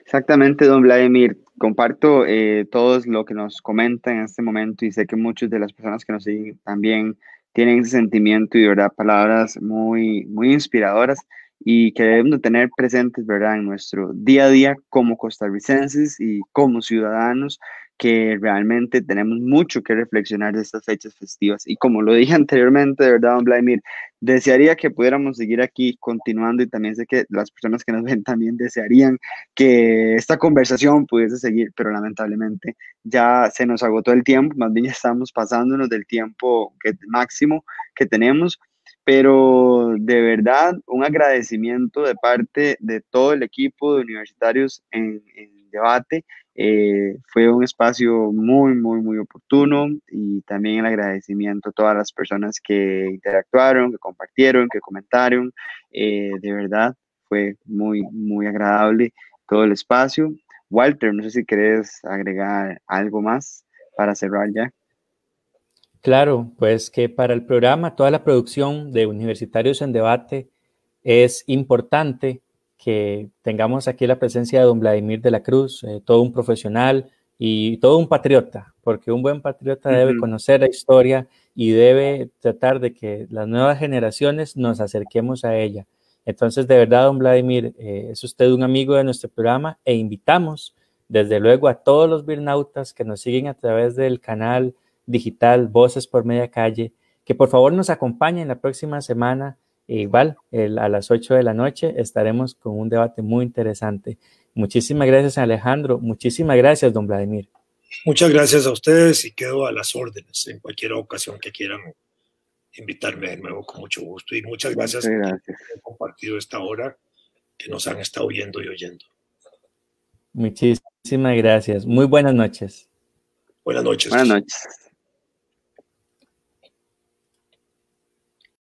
Exactamente, don Vladimir. Comparto todo lo que nos comenta en este momento y sé que muchas de las personas que nos siguen también tienen ese sentimiento y, de verdad, palabras muy, muy inspiradoras y que debemos de tener presentes, ¿verdad?, en nuestro día a día como costarricenses y como ciudadanos, que realmente tenemos mucho que reflexionar de estas fechas festivas. Y como lo dije anteriormente, de verdad, don Vladimir, desearía que pudiéramos seguir aquí continuando, y también sé que las personas que nos ven también desearían que esta conversación pudiese seguir, pero lamentablemente ya se nos agotó el tiempo, más bien ya estamos pasándonos del tiempo máximo que tenemos. Pero de verdad, un agradecimiento de parte de todo el equipo de Universitarios en Debate. Fue un espacio muy, muy, muy oportuno, y también el agradecimiento a todas las personas que interactuaron, que compartieron, que comentaron. De verdad, fue muy, muy agradable todo el espacio. Walter, no sé si querés agregar algo más para cerrar ya. Claro, pues que para el programa, toda la producción de Universitarios en Debate, es importante que tengamos aquí la presencia de don Vladimir de la Cruz, todo un profesional y todo un patriota, porque un buen patriota debe conocer la historia y debe tratar de que las nuevas generaciones nos acerquemos a ella. Entonces, de verdad, don Vladimir, es usted un amigo de nuestro programa, e invitamos desde luego a todos los birnautas que nos siguen a través del canal digital Voces por Media Calle, que por favor nos acompañen la próxima semana. Igual, a las 8 de la noche estaremos con un debate muy interesante. Muchísimas gracias, Alejandro. Muchísimas gracias, don Vladimir. Muchas gracias a ustedes y quedo a las órdenes en cualquier ocasión que quieran invitarme de nuevo, con mucho gusto. Y muchas gracias por haber compartido esta hora que nos han estado viendo y oyendo. Muchísimas Muchísimas gracias. Muy buenas noches. Buenas noches. Buenas noches.